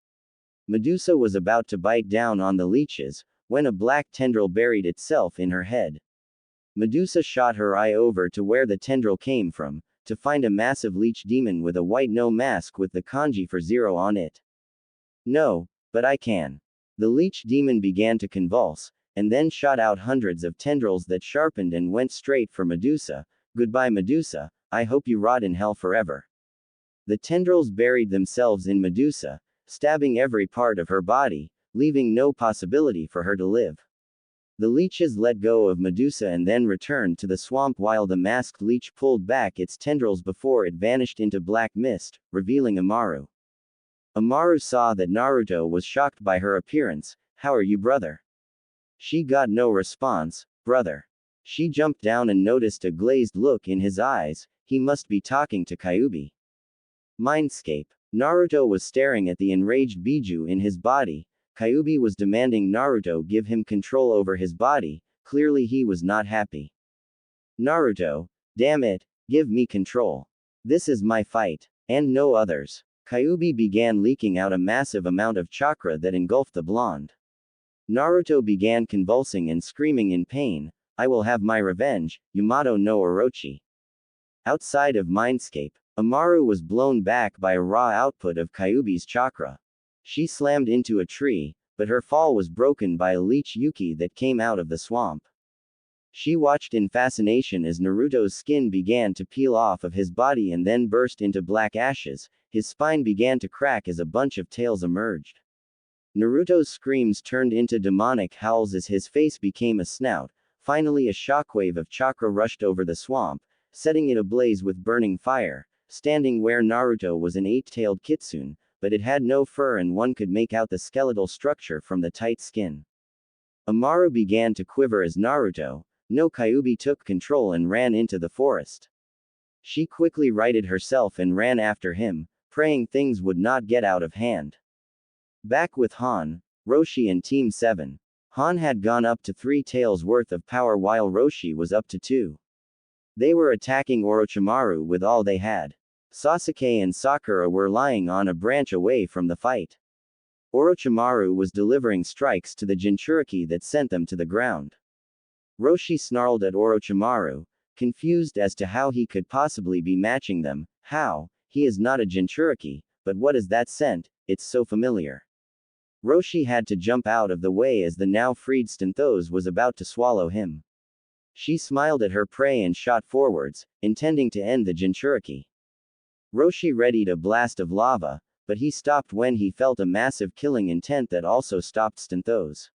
Medusa was about to bite down on the leeches, when a black tendril buried itself in her head. Medusa shot her eye over to where the tendril came from, to find a massive leech demon with a white no mask with the kanji for 0 on it. No, but I can. The leech demon began to convulse, and then shot out hundreds of tendrils that sharpened and went straight for Medusa. Goodbye Medusa, I hope you rot in hell forever. The tendrils buried themselves in Medusa, stabbing every part of her body, leaving no possibility for her to live. The leeches let go of Medusa and then returned to the swamp while the masked leech pulled back its tendrils before it vanished into black mist, revealing Amaru. Amaru saw that Naruto was shocked by her appearance. How are you, brother? She got no response. Brother. She jumped down and noticed a glazed look in his eyes. He must be talking to Kyuubi. Mindscape. Naruto was staring at the enraged Biju in his body. Kyuubi was demanding Naruto give him control over his body. Clearly he was not happy. Naruto, damn it, give me control. This is my fight, and no others. Kyuubi began leaking out a massive amount of chakra that engulfed the blonde. Naruto began convulsing and screaming in pain. I will have my revenge, Yamato no Orochi. Outside of Mindscape, Amaru was blown back by a raw output of Kyuubi's chakra. She slammed into a tree, but her fall was broken by a leech Yuki that came out of the swamp. She watched in fascination as Naruto's skin began to peel off of his body and then burst into black ashes. His spine began to crack as a bunch of tails emerged. Naruto's screams turned into demonic howls as his face became a snout. Finally, a shockwave of chakra rushed over the swamp, setting it ablaze with burning fire. Standing where Naruto was an eight-tailed kitsune, but it had no fur and one could make out the skeletal structure from the tight skin. Amaru began to quiver as Naruto, no Kyuubi took control and ran into the forest. She quickly righted herself and ran after him, praying things would not get out of hand. Back with Han, Roshi and Team 7. Han had gone up to 3 tails worth of power while Roshi was up to 2. They were attacking Orochimaru with all they had. Sasuke and Sakura were lying on a branch away from the fight. Orochimaru was delivering strikes to the Jinchuriki that sent them to the ground. Roshi snarled at Orochimaru, confused as to how he could possibly be matching them. How? He is not a Jinchuriki, but what is that scent? It's so familiar. Roshi had to jump out of the way as the now freed Stenthos was about to swallow him. She smiled at her prey and shot forwards, intending to end the Jinchuriki. Roshi readied a blast of lava, but he stopped when he felt a massive killing intent that also stopped Stenthos.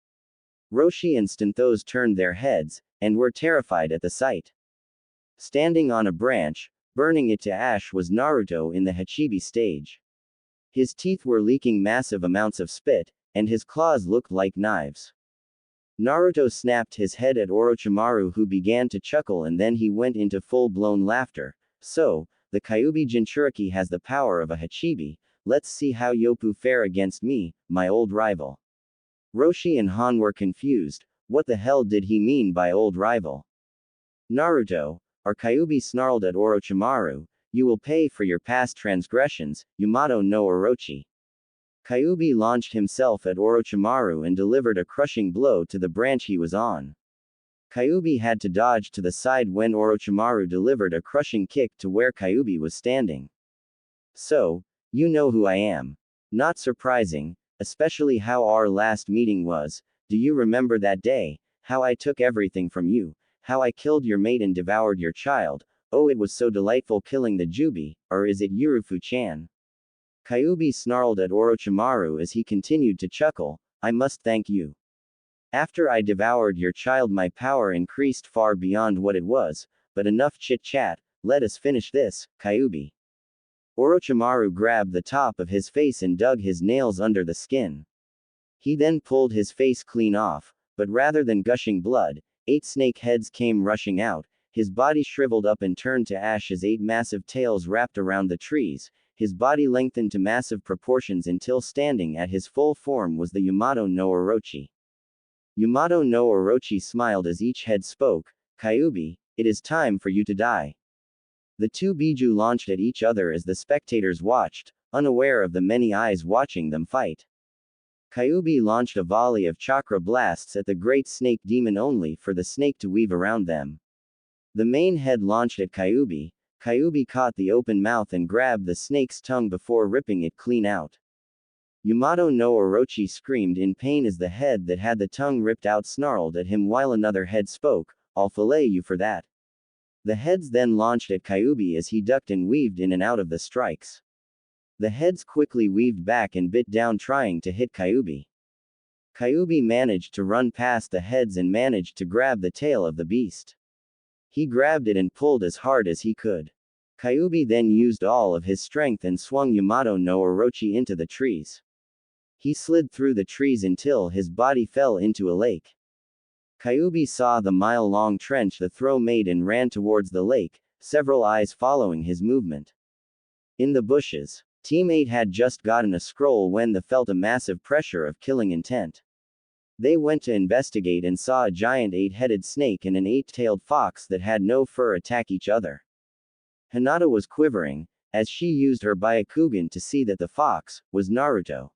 Roshi and Stenthos turned their heads, and were terrified at the sight. Standing on a branch, burning it to ash was Naruto in the Hachibi stage. His teeth were leaking massive amounts of spit, and his claws looked like knives. Naruto snapped his head at Orochimaru, who began to chuckle, and then he went into full-blown laughter. So, the Kyuubi Jinchuriki has the power of a Hachibi. Let's see how Yopu fare against me, my old rival. Roshi and Han were confused. What the hell did he mean by old rival? Naruto, our Kyuubi snarled at Orochimaru, you will pay for your past transgressions, Yamato no Orochi. Kyuubi launched himself at Orochimaru and delivered a crushing blow to the branch he was on. Kyuubi had to dodge to the side when Orochimaru delivered a crushing kick to where Kyuubi was standing. So, you know who I am. Not surprising, especially how our last meeting was. Do you remember that day? How I took everything from you, how I killed your mate and devoured your child. Oh, it was so delightful killing the Jubi, or is it Yurufu-chan? Kyuubi snarled at Orochimaru as he continued to chuckle. I must thank you. After I devoured your child, my power increased far beyond what it was, but enough chit-chat, let us finish this, Kyuubi. Orochimaru grabbed the top of his face and dug his nails under the skin. He then pulled his face clean off, but rather than gushing blood, 8 snake heads came rushing out. His body shriveled up and turned to ash as 8 massive tails wrapped around the trees. His body lengthened to massive proportions until standing at his full form was the Yamato no Orochi. Yamato no Orochi smiled as each head spoke. Kyuubi, it is time for you to die. The 2 Biju launched at each other as the spectators watched, unaware of the many eyes watching them fight. Kyuubi launched a volley of chakra blasts at the great snake demon only for the snake to weave around them. The main head launched at Kyuubi. Kyuubi caught the open mouth and grabbed the snake's tongue before ripping it clean out. Yamato no Orochi screamed in pain as the head that had the tongue ripped out snarled at him while another head spoke, I'll fillet you for that. The heads then launched at Kyuubi as he ducked and weaved in and out of the strikes. The heads quickly weaved back and bit down trying to hit Kyuubi. Kyuubi managed to run past the heads and managed to grab the tail of the beast. He grabbed it and pulled as hard as he could. Kyuubi then used all of his strength and swung Yamato no Orochi into the trees. He slid through the trees until his body fell into a lake. Kyuubi saw the mile-long trench the throw made and ran towards the lake, several eyes following his movement. In the bushes, Team 8 had just gotten a scroll when they felt a massive pressure of killing intent. They went to investigate and saw a giant 8-headed snake and an 8-tailed fox that had no fur attack each other. Hinata was quivering, as she used her Byakugan to see that the fox was Naruto.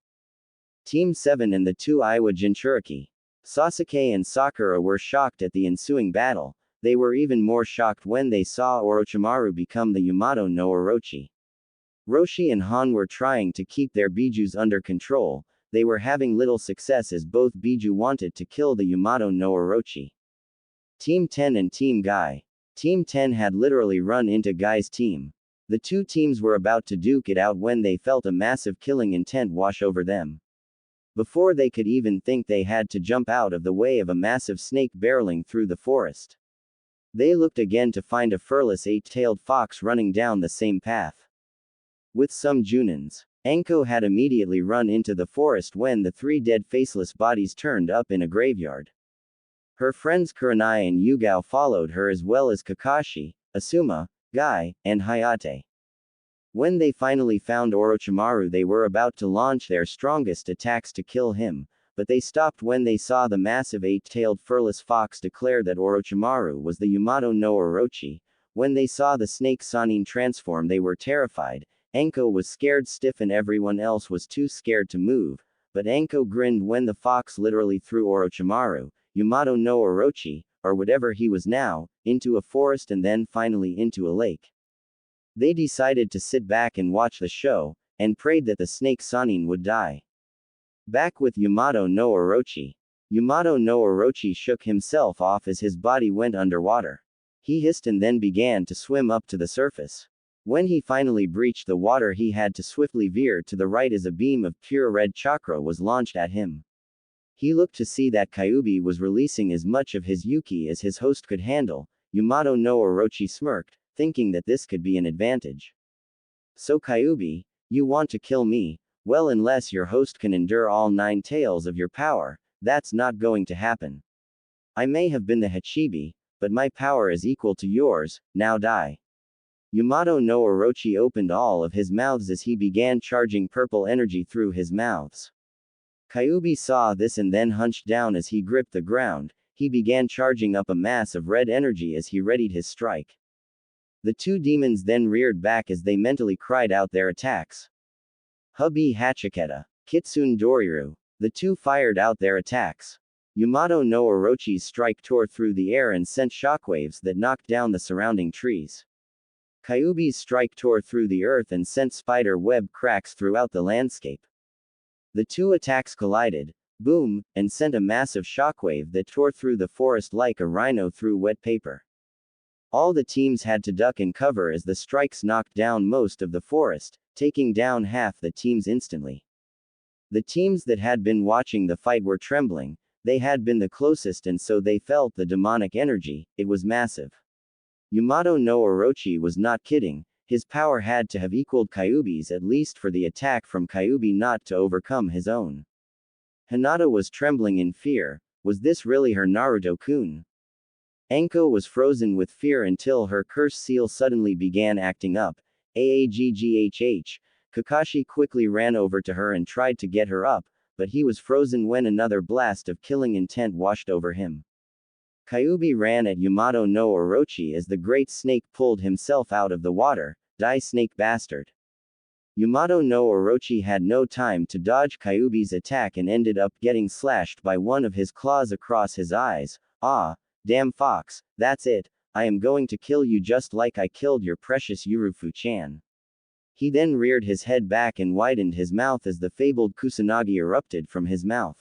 Team 7 and the 2 Iwa Jinchuriki. Sasuke and Sakura were shocked at the ensuing battle. They were even more shocked when they saw Orochimaru become the Yamato no Orochi. Roshi and Han were trying to keep their bijus under control. They were having little success as both biju wanted to kill the Yamato no Orochi. Team 10 and Team Guy. Team 10 had literally run into Guy's team. The two teams were about to duke it out when they felt a massive killing intent wash over them. Before they could even think, they had to jump out of the way of a massive snake barreling through the forest. They looked again to find a furless 8-tailed fox running down the same path. With some Junins, Anko had immediately run into the forest when the 3 dead faceless bodies turned up in a graveyard. Her friends Kurenai and Yugao followed her as well as Kakashi, Asuma, Guy, and Hayate. When they finally found Orochimaru, they were about to launch their strongest attacks to kill him, but they stopped when they saw the massive 8-tailed furless fox declare that Orochimaru was the Yamato no Orochi. When they saw the snake Sannin transform, they were terrified. Anko was scared stiff and everyone else was too scared to move, but Anko grinned when the fox literally threw Orochimaru, Yamato no Orochi, or whatever he was now, into a forest and then finally into a lake. They decided to sit back and watch the show, and prayed that the snake Sannin would die. Back with Yamato no Orochi. Yamato no Orochi shook himself off as his body went underwater. He hissed and then began to swim up to the surface. When he finally breached the water, he had to swiftly veer to the right as a beam of pure red chakra was launched at him. He looked to see that Kyuubi was releasing as much of his Yuki as his host could handle. Yamato no Orochi smirked, thinking that this could be an advantage. So Kyuubi, you want to kill me? Well, unless your host can endure all 9 tails of your power, that's not going to happen. I may have been the Hachibi, but my power is equal to yours, now die. Yamato no Orochi opened all of his mouths as he began charging purple energy through his mouths. Kyuubi saw this and then hunched down as he gripped the ground. He began charging up a mass of red energy as he readied his strike. The 2 demons then reared back as they mentally cried out their attacks. Hubby Hachiketa, Kitsune Doriru. The 2 fired out their attacks. Yamato no Orochi's strike tore through the air and sent shockwaves that knocked down the surrounding trees. Kyuubi's strike tore through the earth and sent spider web cracks throughout the landscape. The 2 attacks collided, boom, and sent a massive shockwave that tore through the forest like a rhino through wet paper. All the teams had to duck and cover as the strikes knocked down most of the forest, taking down half the teams instantly. The teams that had been watching the fight were trembling. They had been the closest and so they felt the demonic energy. It was massive. Yamato no Orochi was not kidding. His power had to have equaled Kyuubi's, at least for the attack from Kyuubi not to overcome his own. Hinata was trembling in fear. Was this really her Naruto-kun? Anko was frozen with fear until her curse seal suddenly began acting up. Aaggh. Kakashi quickly ran over to her and tried to get her up, but he was frozen when another blast of killing intent washed over him. Kyuubi ran at Yamato no Orochi as the great snake pulled himself out of the water. Die, snake bastard. Yamato no Orochi had no time to dodge Kyuubi's attack and ended up getting slashed by one of his claws across his eyes. Ah, damn fox, that's it. I am going to kill you just like I killed your precious Yurufu-chan. He then reared his head back and widened his mouth as the fabled Kusanagi erupted from his mouth.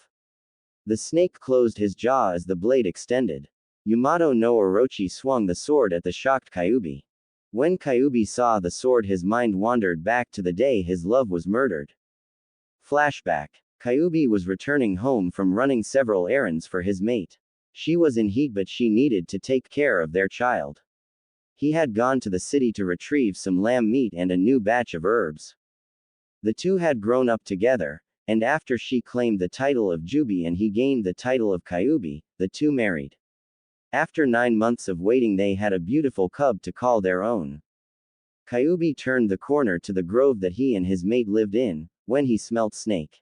The snake closed his jaw as the blade extended. Yamato no Orochi swung the sword at the shocked Kyubi. When Kyubi saw the sword, his mind wandered back to the day his love was murdered. Flashback. Kyubi was returning home from running several errands for his mate. She was in heat, but she needed to take care of their child. He had gone to the city to retrieve some lamb meat and a new batch of herbs. The two had grown up together, and after she claimed the title of Jubi and he gained the title of Kyubi, the two married. After 9 months of waiting, they had a beautiful cub to call their own. Kyubi turned the corner to the grove that he and his mate lived in, when he smelt snake.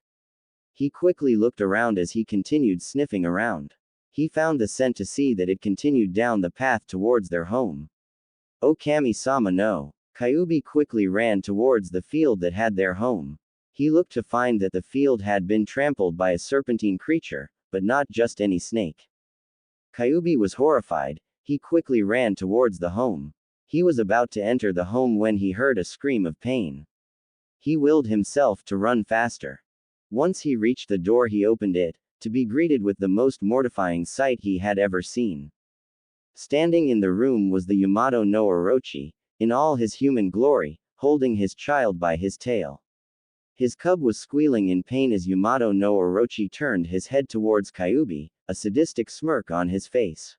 He quickly looked around as he continued sniffing around. He found the scent to see that it continued down the path towards their home. "Oh, Kami-sama, no." Kyubi quickly ran towards the field that had their home. He looked to find that the field had been trampled by a serpentine creature, but not just any snake. Kyubi was horrified. He quickly ran towards the home. He was about to enter the home when he heard a scream of pain. He willed himself to run faster. Once he reached the door, he opened it, to be greeted with the most mortifying sight he had ever seen. Standing in the room was the Yamato no Orochi, in all his human glory, holding his child by his tail. His cub was squealing in pain as Yamato no Orochi turned his head towards Kyubi, a sadistic smirk on his face.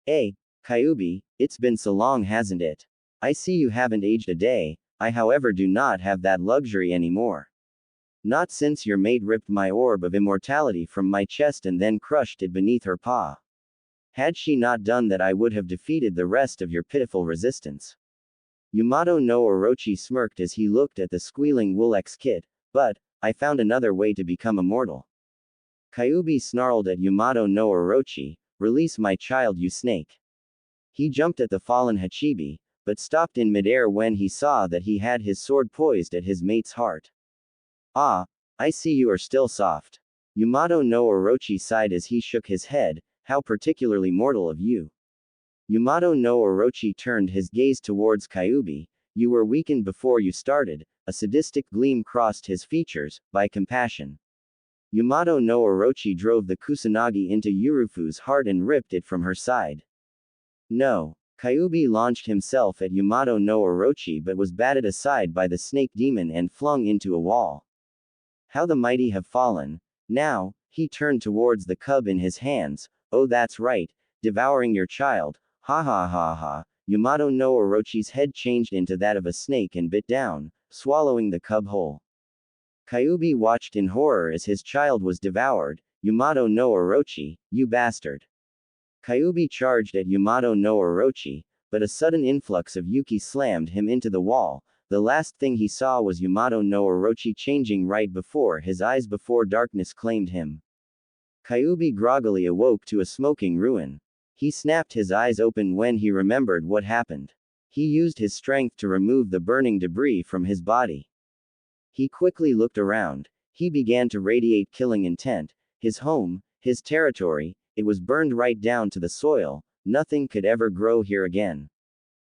"Hey, Kyubi, it's been so long, hasn't it? I see you haven't aged a day. I, however, do not have that luxury anymore. Not since your mate ripped my orb of immortality from my chest and then crushed it beneath her paw. Had she not done that, I would have defeated the rest of your pitiful resistance." Yamato no Orochi smirked as he looked at the squealing Woolx kid, "But, I found another way to become immortal." Kyubi snarled at Yamato no Orochi, "Release my child, you snake." He jumped at the fallen Hachibi, but stopped in midair when he saw that he had his sword poised at his mate's heart. "Ah, I see you are still soft." Yamato no Orochi sighed as he shook his head. "How particularly mortal of you." Yamato no Orochi turned his gaze towards Kyubi. "You were weakened before you started." A sadistic gleam crossed his features, by compassion. Yamato no Orochi drove the kusanagi into Yurufu's heart and ripped it from her side. "No." Kyubi launched himself at Yamato no Orochi but was batted aside by the snake demon and flung into a wall. How the mighty have fallen. Now, he turned towards the cub in his hands. "Oh, that's right, devouring your child. Ha ha ha ha." Yamato no Orochi's head changed into that of a snake and bit down, swallowing the cub whole. Kyubi watched in horror as his child was devoured. "Yamato no Orochi, you bastard." Kyubi charged at Yamato no Orochi, but a sudden influx of Yuki slammed him into the wall. The last thing he saw was Yamato no Orochi changing right before his eyes before darkness claimed him. Kyubi groggily awoke to a smoking ruin. He snapped his eyes open when he remembered what happened. He used his strength to remove the burning debris from his body. He quickly looked around. He began to radiate killing intent. His home, his territory, it was burned right down to the soil. Nothing could ever grow here again.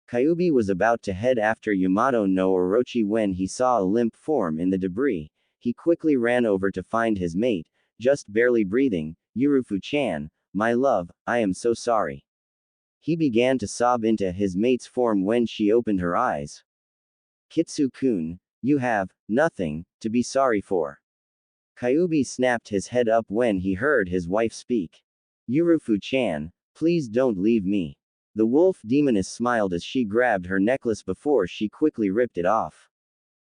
Kyubi was about to head after Yamato no Orochi when he saw a limp form in the debris. He quickly ran over to find his mate, just barely breathing. "Yurufu-chan, my love, I am so sorry." He began to sob into his mate's form when she opened her eyes. "Kitsu-kun, you have nothing to be sorry for." Kyubi snapped his head up when he heard his wife speak. "Yurufu-chan, please don't leave me." The wolf demoness smiled as she grabbed her necklace before she quickly ripped it off.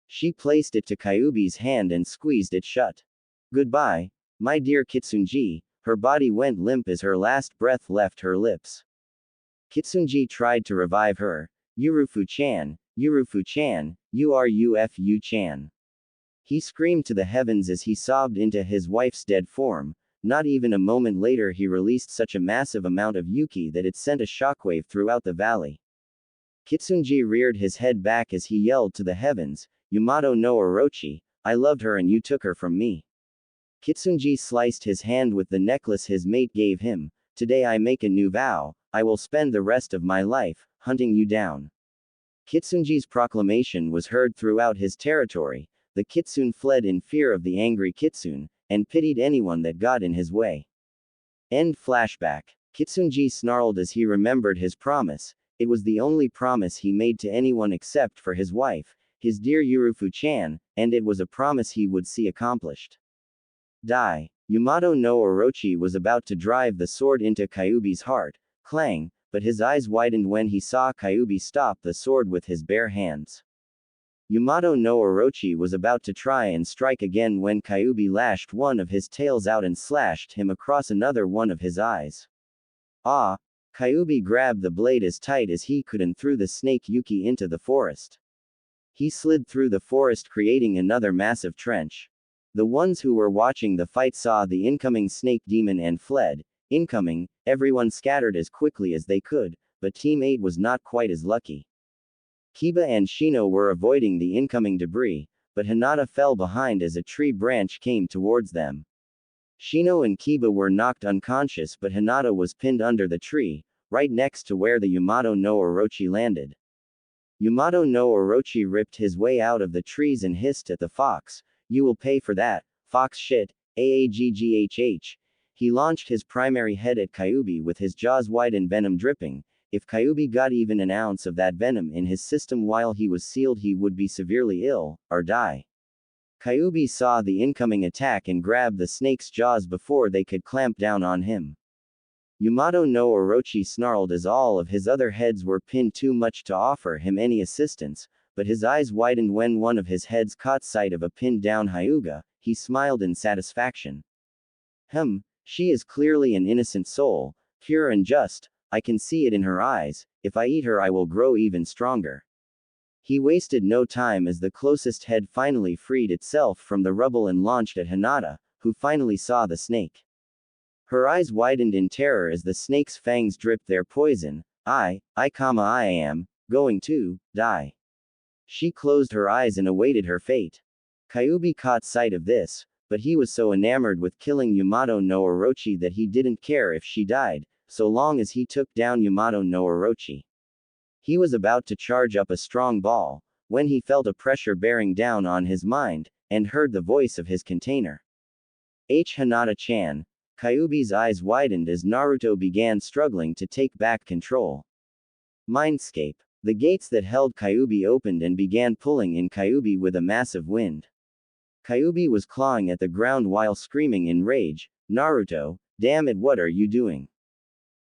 She placed it to Kyubi's hand and squeezed it shut. "Goodbye, my dear Kitsunji." Her body went limp as her last breath left her lips. Kitsunji tried to revive her. "Yurufu-chan, Yurufu-chan, Urufu-chan." He screamed to the heavens as he sobbed into his wife's dead form. Not even a moment later he released such a massive amount of Yuki that it sent a shockwave throughout the valley. Kitsunji reared his head back as he yelled to the heavens, "Yamato no Orochi, I loved her and you took her from me." Kitsunji sliced his hand with the necklace his mate gave him. "Today I make a new vow, I will spend the rest of my life, hunting you down." Kitsunji's proclamation was heard throughout his territory. The Kitsune fled in fear of the angry Kitsune, and pitied anyone that got in his way. End flashback. Kitsunji snarled as he remembered his promise. It was the only promise he made to anyone except for his wife, his dear Yurufu-chan, and it was a promise he would see accomplished. Die. Yamato no Orochi was about to drive the sword into Kyuubi's heart. Clang, but his eyes widened when he saw Kyuubi stop the sword with his bare hands. Yamato no Orochi was about to try and strike again when Kyuubi lashed one of his tails out and slashed him across another one of his eyes. Ah! Kyuubi grabbed the blade as tight as he could and threw the snake Yuki into the forest. He slid through the forest, creating another massive trench. The ones who were watching the fight saw the incoming snake demon and fled. Incoming, everyone scattered as quickly as they could, but Team 8 was not quite as lucky. Kiba and Shino were avoiding the incoming debris, but Hinata fell behind as a tree branch came towards them. Shino and Kiba were knocked unconscious, but Hinata was pinned under the tree, right next to where the Yamato no Orochi landed. Yamato no Orochi ripped his way out of the trees and hissed at the fox, "You will pay for that, fox shit, aaggh." He launched his primary head at Kyuubi with his jaws wide and venom dripping. If Kyuubi got even an ounce of that venom in his system while he was sealed, he would be severely ill, or die. Kyuubi saw the incoming attack and grabbed the snake's jaws before they could clamp down on him. Yamato no Orochi snarled as all of his other heads were pinned too much to offer him any assistance, but his eyes widened when one of his heads caught sight of a pinned down Hyuga. He smiled in satisfaction. She is clearly an innocent soul, pure and just. I can see it in her eyes. If I eat her, I will grow even stronger. He wasted no time as the closest head finally freed itself from the rubble and launched at Hinata, who finally saw the snake. Her eyes widened in terror as the snake's fangs dripped their poison. I am going to die. She closed her eyes and awaited her fate. Kyuubi caught sight of this, but he was so enamored with killing Yamato no Orochi that he didn't care if she died, so long as he took down Yamato no Orochi. He was about to charge up a strong ball, when he felt a pressure bearing down on his mind, and heard the voice of his container. Hinata-chan. Kyuubi's eyes widened as Naruto began struggling to take back control. Mindscape. The gates that held Kyuubi opened and began pulling in Kyuubi with a massive wind. Kyuubi was clawing at the ground while screaming in rage, "Naruto, damn it, what are you doing?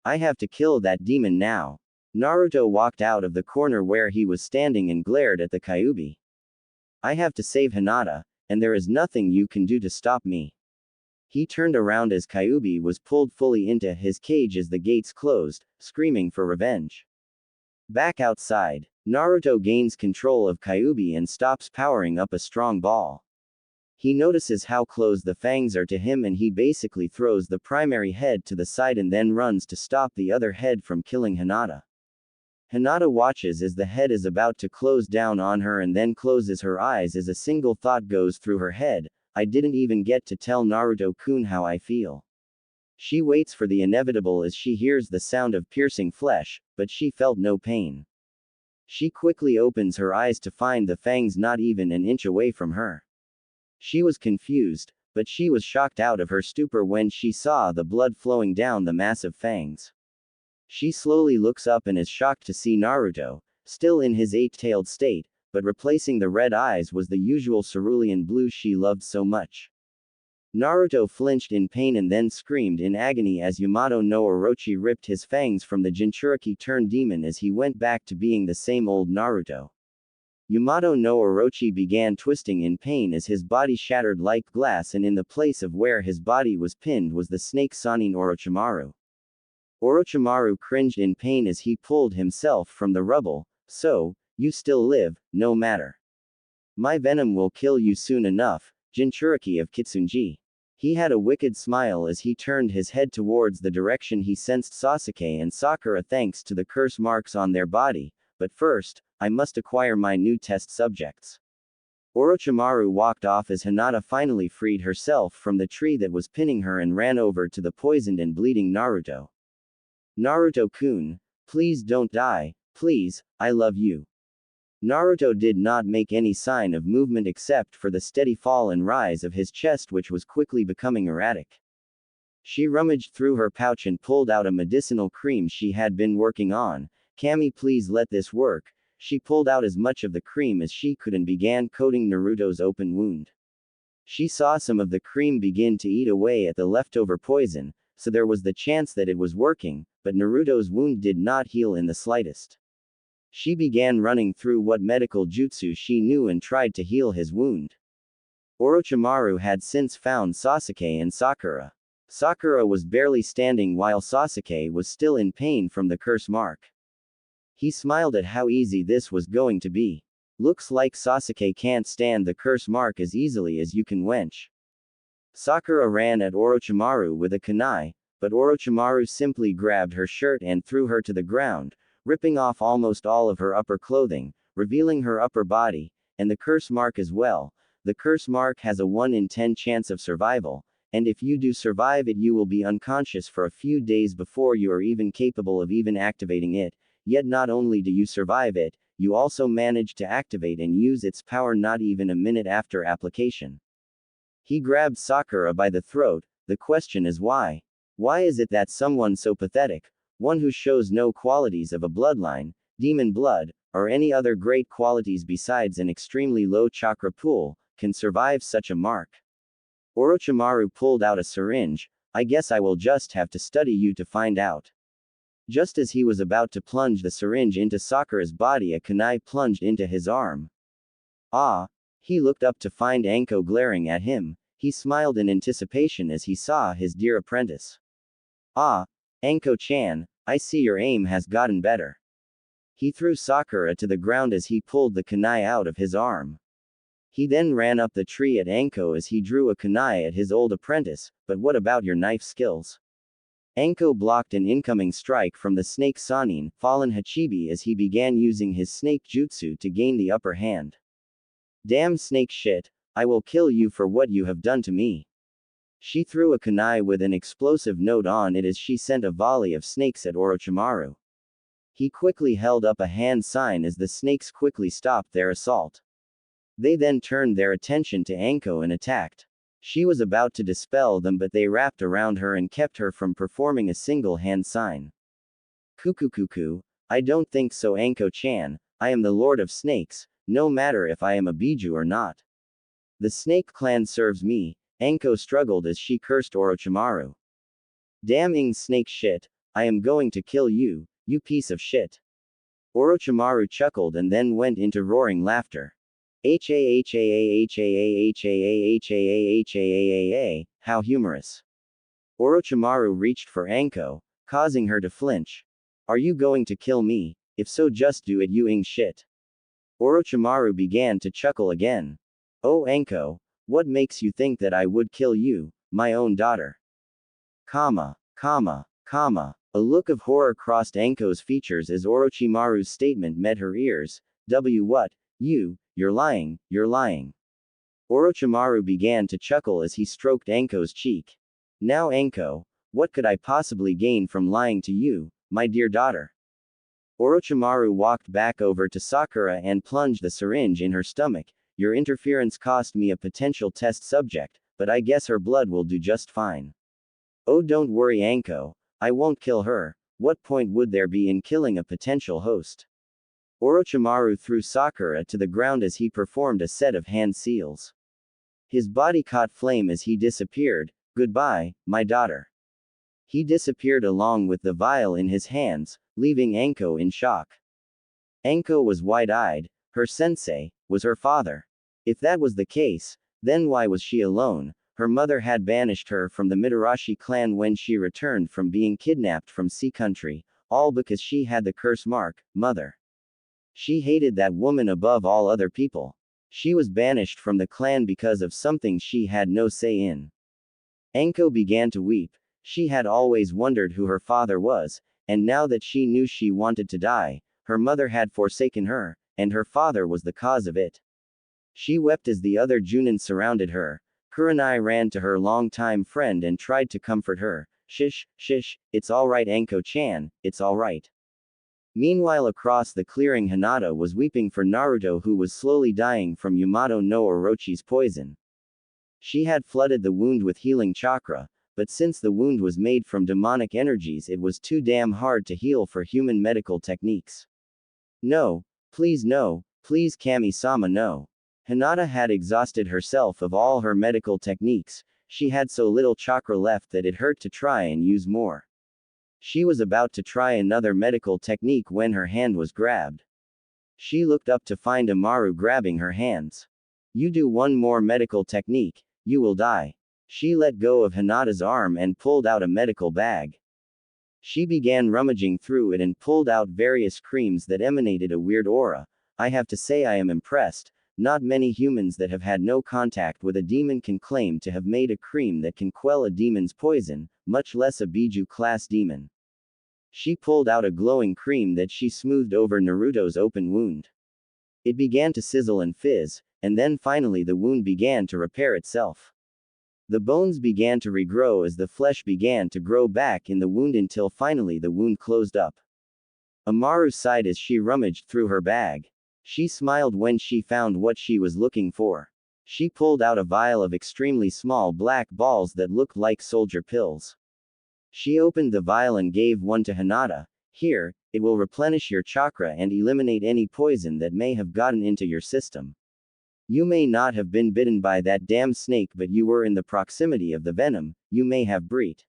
I have to kill that demon now." Naruto walked out of the corner where he was standing and glared at the Kyuubi. "I have to save Hinata, and there is nothing you can do to stop me." He turned around as Kyuubi was pulled fully into his cage as the gates closed, screaming for revenge. Back outside, Naruto gains control of Kyuubi and stops powering up a strong ball. He notices how close the fangs are to him and he basically throws the primary head to the side and then runs to stop the other head from killing Hinata. Hinata watches as the head is about to close down on her and then closes her eyes as a single thought goes through her head: "I didn't even get to tell Naruto-kun how I feel." She waits for the inevitable as she hears the sound of piercing flesh, but she felt no pain. She quickly opens her eyes to find the fangs not even an inch away from her. She was confused, but she was shocked out of her stupor when she saw the blood flowing down the massive fangs. She slowly looks up and is shocked to see Naruto, still in his eight-tailed state, but replacing the red eyes was the usual cerulean blue she loved so much. Naruto flinched in pain and then screamed in agony as Yamato no Orochi ripped his fangs from the Jinchuriki-turned-demon as he went back to being the same old Naruto. Yamato no Orochi began twisting in pain as his body shattered like glass, and in the place of where his body was pinned was the snake Sanin Orochimaru. Orochimaru cringed in pain as he pulled himself from the rubble. "So, you still live, no matter. My venom will kill you soon enough, Jinchuriki of Kitsunji." He had a wicked smile as he turned his head towards the direction he sensed Sasuke and Sakura thanks to the curse marks on their body. "But first, I must acquire my new test subjects." Orochimaru walked off as Hinata finally freed herself from the tree that was pinning her and ran over to the poisoned and bleeding Naruto. "Naruto-kun, please don't die, please, I love you." Naruto did not make any sign of movement except for the steady fall and rise of his chest, which was quickly becoming erratic. She rummaged through her pouch and pulled out a medicinal cream she had been working on. Kami, please let this work. She pulled out as much of the cream as she could and began coating Naruto's open wound. She saw some of the cream begin to eat away at the leftover poison, so there was the chance that it was working, but Naruto's wound did not heal in the slightest. She began running through what medical jutsu she knew and tried to heal his wound. Orochimaru had since found Sasuke and Sakura. Sakura was barely standing while Sasuke was still in pain from the curse mark. He smiled at how easy this was going to be. Looks like Sasuke can't stand the curse mark as easily as you can wench. Sakura ran at Orochimaru with a kunai, but Orochimaru simply grabbed her shirt and threw her to the ground, ripping off almost all of her upper clothing, revealing her upper body, and the curse mark as well. The curse mark has a 1 in 10 chance of survival, and if you do survive it you will be unconscious for a few days before you are even capable of even activating it, yet not only do you survive it, you also manage to activate and use its power not even a minute after application. He grabbed Sakura by the throat. The question is why? Why is it that someone so pathetic, one who shows no qualities of a bloodline, demon blood, or any other great qualities besides an extremely low chakra pool, can survive such a mark? Orochimaru pulled out a syringe. I guess I will just have to study you to find out. Just as he was about to plunge the syringe into Sakura's body, a kunai plunged into his arm. Ah! He looked up to find Anko glaring at him. He smiled in anticipation as he saw his dear apprentice. Ah! Anko-chan, I see your aim has gotten better. He threw Sakura to the ground as he pulled the kunai out of his arm. He then ran up the tree at Anko as he drew a kunai at his old apprentice. But what about your knife skills? Anko blocked an incoming strike from the snake Sanin, fallen Hachibi, as he began using his snake jutsu to gain the upper hand. Damn snake shit, I will kill you for what you have done to me. She threw a kunai with an explosive note on it as she sent a volley of snakes at Orochimaru. He quickly held up a hand sign as the snakes quickly stopped their assault. They then turned their attention to Anko and attacked. She was about to dispel them, but they wrapped around her and kept her from performing a single hand sign. Kuku, I don't think so, Anko-chan. I am the Lord of Snakes, no matter if I am a Biju or not. The Snake Clan serves me. Anko struggled as she cursed Orochimaru. Damning snake shit, I am going to kill you, you piece of shit. Orochimaru chuckled and then went into roaring laughter. How humorous. Orochimaru reached for Anko, causing her to flinch. Are you going to kill me? If so, just do it, you ing shit. Orochimaru began to chuckle again. Oh Anko, what makes you think that I would kill you, my own daughter? A look of horror crossed Anko's features as Orochimaru's statement met her ears. What? You're lying. Orochimaru began to chuckle as he stroked Anko's cheek. Now Anko, what could I possibly gain from lying to you, my dear daughter? Orochimaru walked back over to Sakura and plunged the syringe in her stomach. Your interference cost me a potential test subject, but I guess her blood will do just fine. Oh, don't worry Anko, I won't kill her. What point would there be in killing a potential host? Orochimaru threw Sakura to the ground as he performed a set of hand seals. His body caught flame as he disappeared. Goodbye, my daughter. He disappeared along with the vial in his hands, leaving Anko in shock. Anko was wide-eyed. Her sensei was her father. If that was the case, then why was she alone? Her mother had banished her from the Mitarashi clan when she returned from being kidnapped from Sea Country, all because she had the curse mark, mother. She hated that woman above all other people. She was banished from the clan because of something she had no say in. Anko began to weep. She had always wondered who her father was, and now that she knew she wanted to die, her mother had forsaken her, and her father was the cause of it. She wept as the other Junin surrounded her. Kurenai ran to her longtime friend and tried to comfort her. Shish, it's alright Anko-chan, it's alright. Meanwhile across the clearing Hinata was weeping for Naruto, who was slowly dying from Yamato no Orochi's poison. She had flooded the wound with healing chakra, but since the wound was made from demonic energies, it was too damn hard to heal for human medical techniques. No, please Kami-sama no. Hinata had exhausted herself of all her medical techniques, she had so little chakra left that it hurt to try and use more. She was about to try another medical technique when her hand was grabbed. She looked up to find Amaru grabbing her hands. You do one more medical technique, you will die. She let go of Hinata's arm and pulled out a medical bag. She began rummaging through it and pulled out various creams that emanated a weird aura. I have to say I am impressed. Not many humans that have had no contact with a demon can claim to have made a cream that can quell a demon's poison, much less a Biju class demon. She pulled out a glowing cream that she smoothed over Naruto's open wound. It began to sizzle and fizz, and then finally the wound began to repair itself. The bones began to regrow as the flesh began to grow back in the wound until finally the wound closed up. Amaru sighed as she rummaged through her bag. She smiled when she found what she was looking for. She pulled out a vial of extremely small black balls that looked like soldier pills. She opened the vial and gave one to Hinata. Here, it will replenish your chakra and eliminate any poison that may have gotten into your system. You may not have been bitten by that damn snake, but you were in the proximity of the venom, you may have breathed.